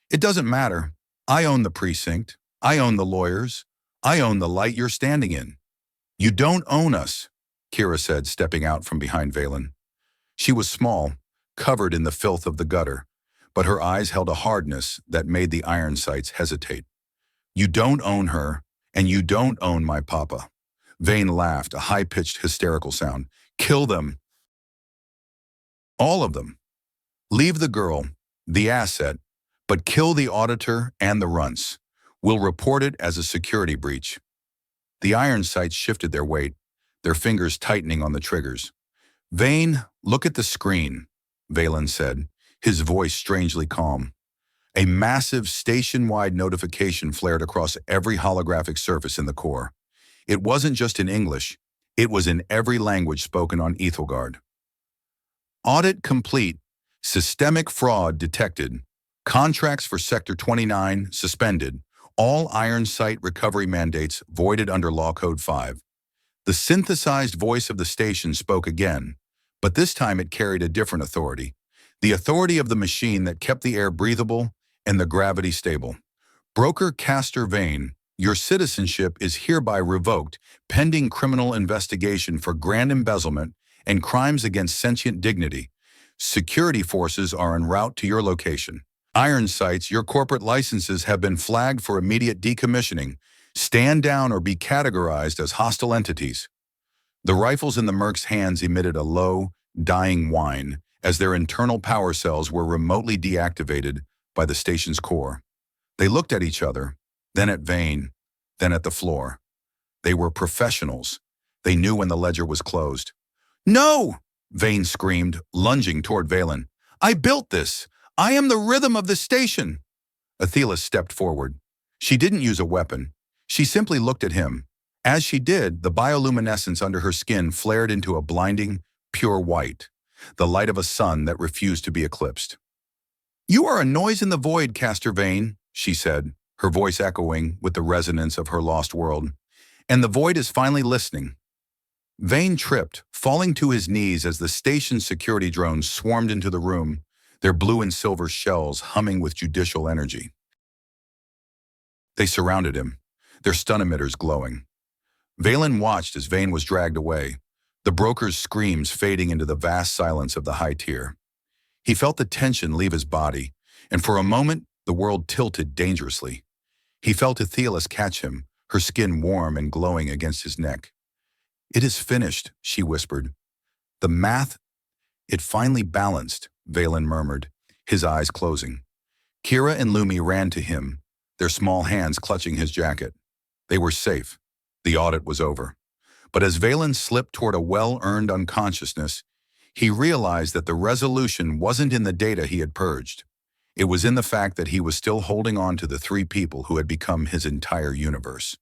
"It doesn't matter. I own the precinct. I own the lawyers. I own the light you're standing in." "You don't own us," Kira said, stepping out from behind Vaelen. She was small, covered in the filth of the gutter, but her eyes held a hardness that made the iron sights hesitate. You don't own her, and you don't own my papa. Vaelen laughed, a high-pitched, hysterical sound. Kill them. All of them. Leave the girl, the asset, but kill the auditor and the runts. We'll report it as a security breach. The iron sights shifted their weight, their fingers tightening on the triggers. Vaelen, look at the screen, Vaelen said, his voice strangely calm. A massive station-wide notification flared across every holographic surface in the core. It wasn't just in English, it was in every language spoken on Aethelgard. Audit complete. Systemic fraud detected. Contracts for Sector 29 suspended. All iron site recovery mandates voided under Law Code 5. The synthesized voice of the station spoke again, but this time it carried a different authority. The authority of the machine that kept the air breathable and the gravity stable. Broker Castor Vaelen, your citizenship is hereby revoked pending criminal investigation for grand embezzlement and crimes against sentient dignity. Security forces are en route to your location. Iron sights, your corporate licenses have been flagged for immediate decommissioning. Stand down or be categorized as hostile entities. The rifles in the mercs' hands emitted a low, dying whine as their internal power cells were remotely deactivated by the station's core. They looked at each other, then at Vaelen, then at the floor. They were professionals. They knew when the ledger was closed. No! Vaelen screamed, lunging toward Vaelen. I built this! I am the rhythm of the station! Aethelis stepped forward. She didn't use a weapon. She simply looked at him. As she did, the bioluminescence under her skin flared into a blinding, pure white, the light of a sun that refused to be eclipsed. You are a noise in the void, Castor Vaelen, she said, her voice echoing with the resonance of her lost world. And the void is finally listening. Vaelen tripped, falling to his knees as the station's security drones swarmed into the room, their blue and silver shells humming with judicial energy. They surrounded him, their stun emitters glowing. Vaelen watched as Vaelen was dragged away, the broker's screams fading into the vast silence of the high tier. He felt the tension leave his body, and for a moment, the world tilted dangerously. He felt Aethelis catch him, her skin warm and glowing against his neck. It is finished, she whispered. The math, it finally balanced, Vaelen murmured, his eyes closing. Kira and Lumi ran to him, their small hands clutching his jacket. They were safe. The audit was over. But as Vaelen slipped toward a well-earned unconsciousness, he realized that the resolution wasn't in the data he had purged. It was in the fact that he was still holding on to the three people who had become his entire universe.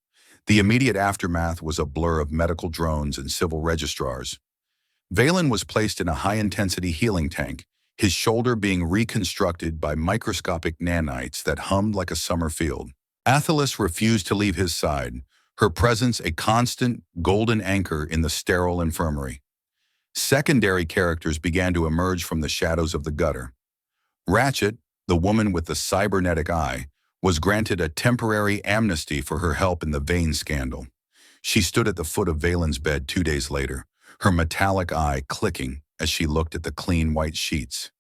The immediate aftermath was a blur of medical drones and civil registrars. Vaelen was placed in a high-intensity healing tank, his shoulder being reconstructed by microscopic nanites that hummed like a summer field. Aethelis refused to leave his side, her presence a constant, golden anchor in the sterile infirmary. Secondary characters began to emerge from the shadows of the gutter. Ratchet, the woman with the cybernetic eye, was granted a temporary amnesty for her help in the Vaelen scandal. She stood at the foot of Vaelen's bed 2 days later, her metallic eye clicking as she looked at the clean white sheets.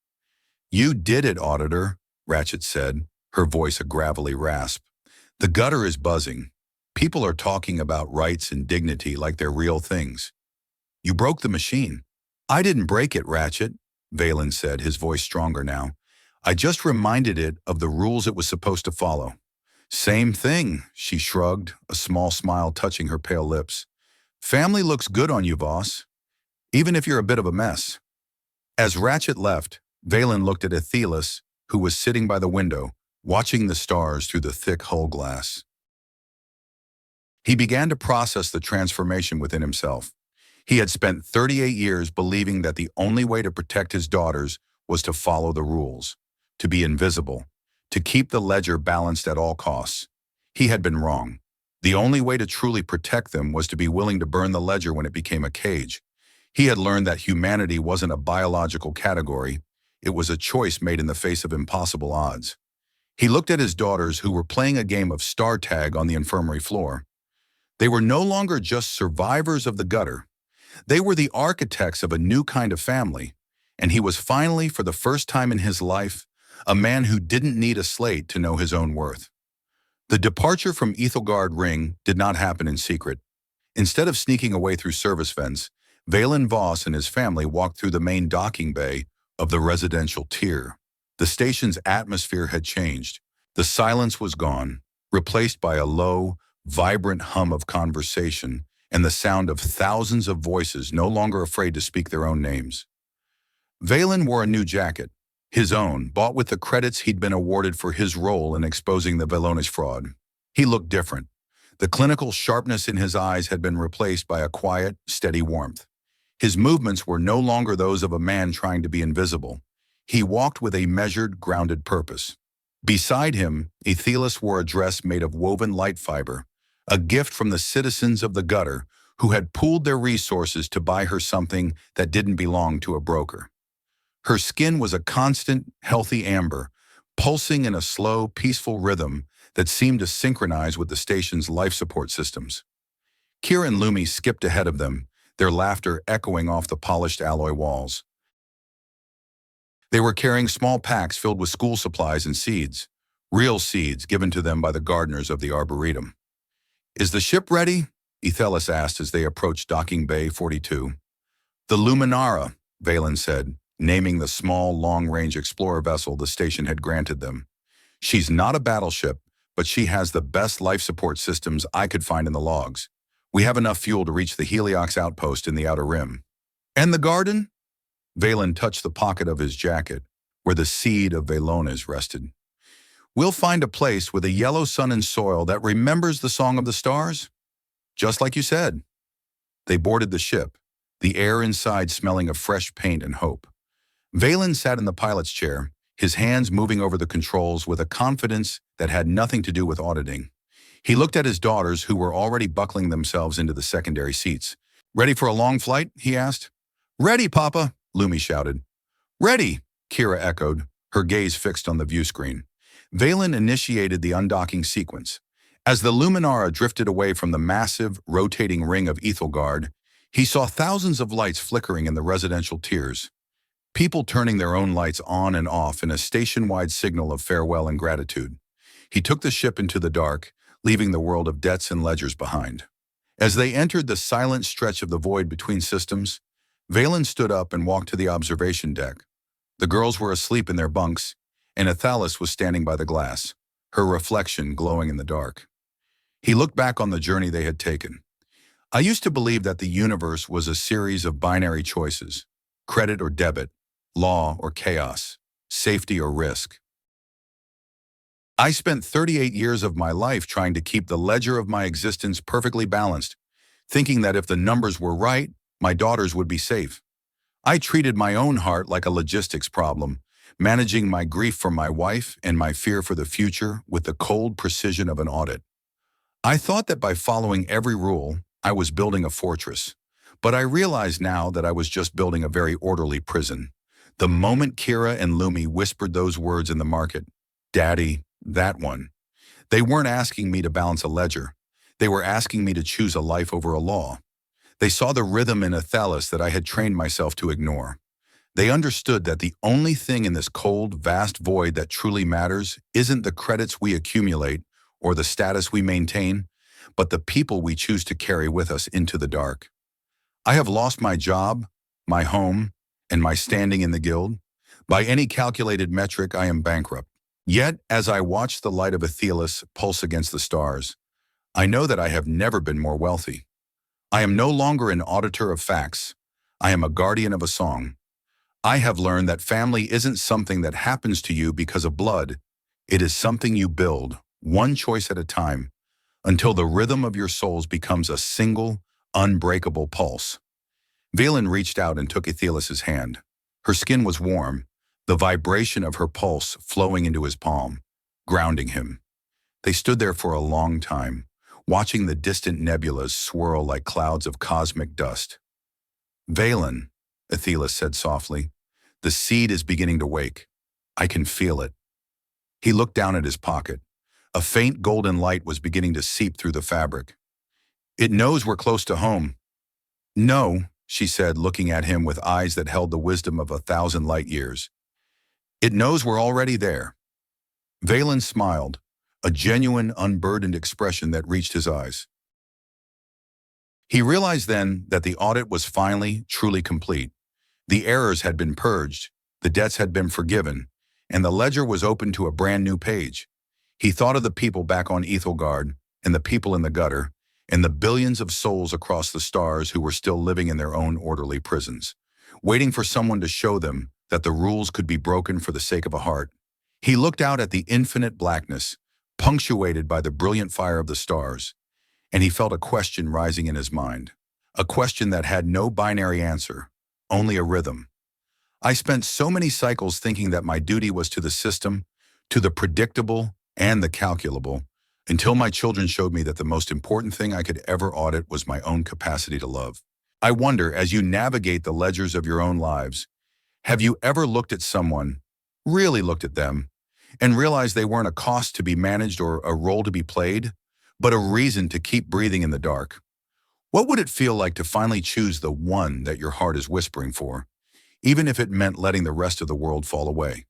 You did it, Auditor, Ratchet said, her voice a gravelly rasp. The gutter is buzzing. People are talking about rights and dignity like they're real things. You broke the machine. I didn't break it, Ratchet, Vaelen said, his voice stronger now. I just reminded it of the rules it was supposed to follow. Same thing, she shrugged, a small smile touching her pale lips. Family looks good on you, Voss, even if you're a bit of a mess. As Ratchet left, Vaelen looked at Aethelis, who was sitting by the window, watching the stars through the thick hull glass. He began to process the transformation within himself. He had spent 38 years believing that the only way to protect his daughters was to follow the rules, to be invisible, to keep the ledger balanced at all costs. He had been wrong. The only way to truly protect them was to be willing to burn the ledger when it became a cage. He had learned that humanity wasn't a biological category. It was a choice made in the face of impossible odds. He looked at his daughters who were playing a game of star tag on the infirmary floor. They were no longer just survivors of the gutter. They were the architects of a new kind of family, and he was finally, for the first time in his life, a man who didn't need a slate to know his own worth. The departure from Ethelgard Ring did not happen in secret. Instead of sneaking away through service vents, Vaelen Voss and his family walked through the main docking bay of the residential tier. The station's atmosphere had changed. The silence was gone, replaced by a low, vibrant hum of conversation and the sound of thousands of voices no longer afraid to speak their own names. Vaelen wore a new jacket, his own, bought with the credits he'd been awarded for his role in exposing the Vaelonish fraud. He looked different. The clinical sharpness in his eyes had been replaced by a quiet, steady warmth. His movements were no longer those of a man trying to be invisible. He walked with a measured, grounded purpose. Beside him, Aethelis wore a dress made of woven light fiber, a gift from the citizens of the gutter who had pooled their resources to buy her something that didn't belong to a broker. Her skin was a constant, healthy amber, pulsing in a slow, peaceful rhythm that seemed to synchronize with the station's life support systems. Kira and Lumi skipped ahead of them, their laughter echoing off the polished alloy walls. They were carrying small packs filled with school supplies and seeds, real seeds given to them by the gardeners of the Arboretum. "Is the ship ready?" Aethelis asked as they approached Docking Bay 42. "The Luminara," Vaelen said, naming the small, long-range explorer vessel the station had granted them. "She's not a battleship, but she has the best life support systems I could find in the logs. We have enough fuel to reach the Heliox outpost in the Outer Rim." "And the garden?" Vaelen touched the pocket of his jacket, where the seed of Vaelones rested. "We'll find a place with a yellow sun and soil that remembers the Song of the Stars? Just like you said." They boarded the ship, the air inside smelling of fresh paint and hope. Vaelen sat in the pilot's chair, his hands moving over the controls with a confidence that had nothing to do with auditing. He looked at his daughters, who were already buckling themselves into the secondary seats. "Ready for a long flight?" he asked. "Ready, Papa," Lumi shouted. "Ready," Kira echoed, her gaze fixed on the view screen. Vaelen initiated the undocking sequence. As the Luminara drifted away from the massive, rotating ring of Ethelgard, he saw thousands of lights flickering in the residential tiers. People turning their own lights on and off in a station-wide signal of farewell and gratitude. He took the ship into the dark, leaving the world of debts and ledgers behind. As they entered the silent stretch of the void between systems, Vaelen stood up and walked to the observation deck. The girls were asleep in their bunks, and Aethelis was standing by the glass, her reflection glowing in the dark. He looked back on the journey they had taken. "I used to believe that the universe was a series of binary choices, credit or debit, law or chaos, safety or risk. I spent 38 years of my life trying to keep the ledger of my existence perfectly balanced, thinking that if the numbers were right, my daughters would be safe. I treated my own heart like a logistics problem, managing my grief for my wife and my fear for the future with the cold precision of an audit. I thought that by following every rule, I was building a fortress, but I realize now that I was just building a very orderly prison. The moment Kira and Lumi whispered those words in the market, "Daddy, that one," they weren't asking me to balance a ledger. They were asking me to choose a life over a law. They saw the rhythm in Aethelis that I had trained myself to ignore. They understood that the only thing in this cold, vast void that truly matters isn't the credits we accumulate or the status we maintain, but the people we choose to carry with us into the dark. I have lost my job, my home, and my standing in the guild. By any calculated metric, I am bankrupt. Yet, as I watch the light of Aethelis pulse against the stars, I know that I have never been more wealthy. I am no longer an auditor of facts. I am a guardian of a song. I have learned that family isn't something that happens to you because of blood. It is something you build, one choice at a time, until the rhythm of your souls becomes a single, unbreakable pulse. Vaelen reached out and took Aethelis' hand. Her skin was warm, the vibration of her pulse flowing into his palm, grounding him. They stood there for a long time, watching the distant nebulas swirl like clouds of cosmic dust. "Vaelen," Aethelis said softly, "the seed is beginning to wake. I can feel it." He looked down at his pocket. A faint golden light was beginning to seep through the fabric. "It knows we're close to home." "No," she said, looking at him with eyes that held the wisdom of 1,000 light years. It knows we're already there. Vaelen smiled, a genuine, unburdened expression that reached his eyes. He realized then that the audit was finally, truly complete. The errors had been purged, the debts had been forgiven, and the ledger was open to a brand new page. He thought of the people back on Ethelgard, and the people in the gutter, and the billions of souls across the stars who were still living in their own orderly prisons, waiting for someone to show them that the rules could be broken for the sake of a heart. He looked out at the infinite blackness, punctuated by the brilliant fire of the stars, and he felt a question rising in his mind, a question that had no binary answer, only a rhythm. I spent so many cycles thinking that my duty was to the system, to the predictable and the calculable, until my children showed me that the most important thing I could ever audit was my own capacity to love. I wonder, as you navigate the ledgers of your own lives, have you ever looked at someone, really looked at them, and realized they weren't a cost to be managed or a role to be played, but a reason to keep breathing in the dark? What would it feel like to finally choose the one that your heart is whispering for, even if it meant letting the rest of the world fall away?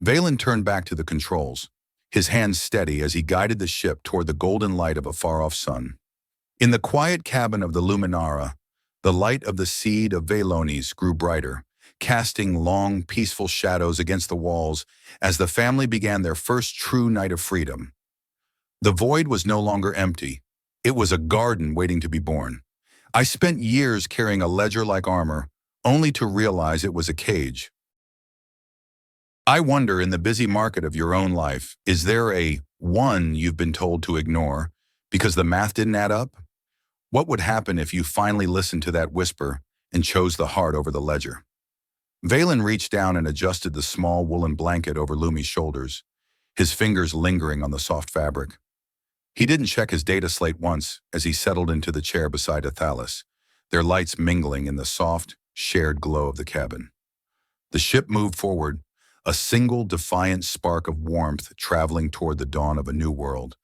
Vaelen turned back to the controls, his hands steady as he guided the ship toward the golden light of a far-off sun. In the quiet cabin of the Luminara, the light of the seed of Vaelones grew brighter, casting long, peaceful shadows against the walls as the family began their first true night of freedom. The void was no longer empty. It was a garden waiting to be born. I spent years carrying a ledger like armor, only to realize it was a cage. I wonder, in the busy market of your own life, is there a one you've been told to ignore because the math didn't add up? What would happen if you finally listened to that whisper and chose the heart over the ledger? Vaelen reached down and adjusted the small woolen blanket over Lumi's shoulders, his fingers lingering on the soft fabric. He didn't check his data slate once as he settled into the chair beside Aethelis, their lights mingling in the soft, shared glow of the cabin. The ship moved forward, a single defiant spark of warmth traveling toward the dawn of a new world,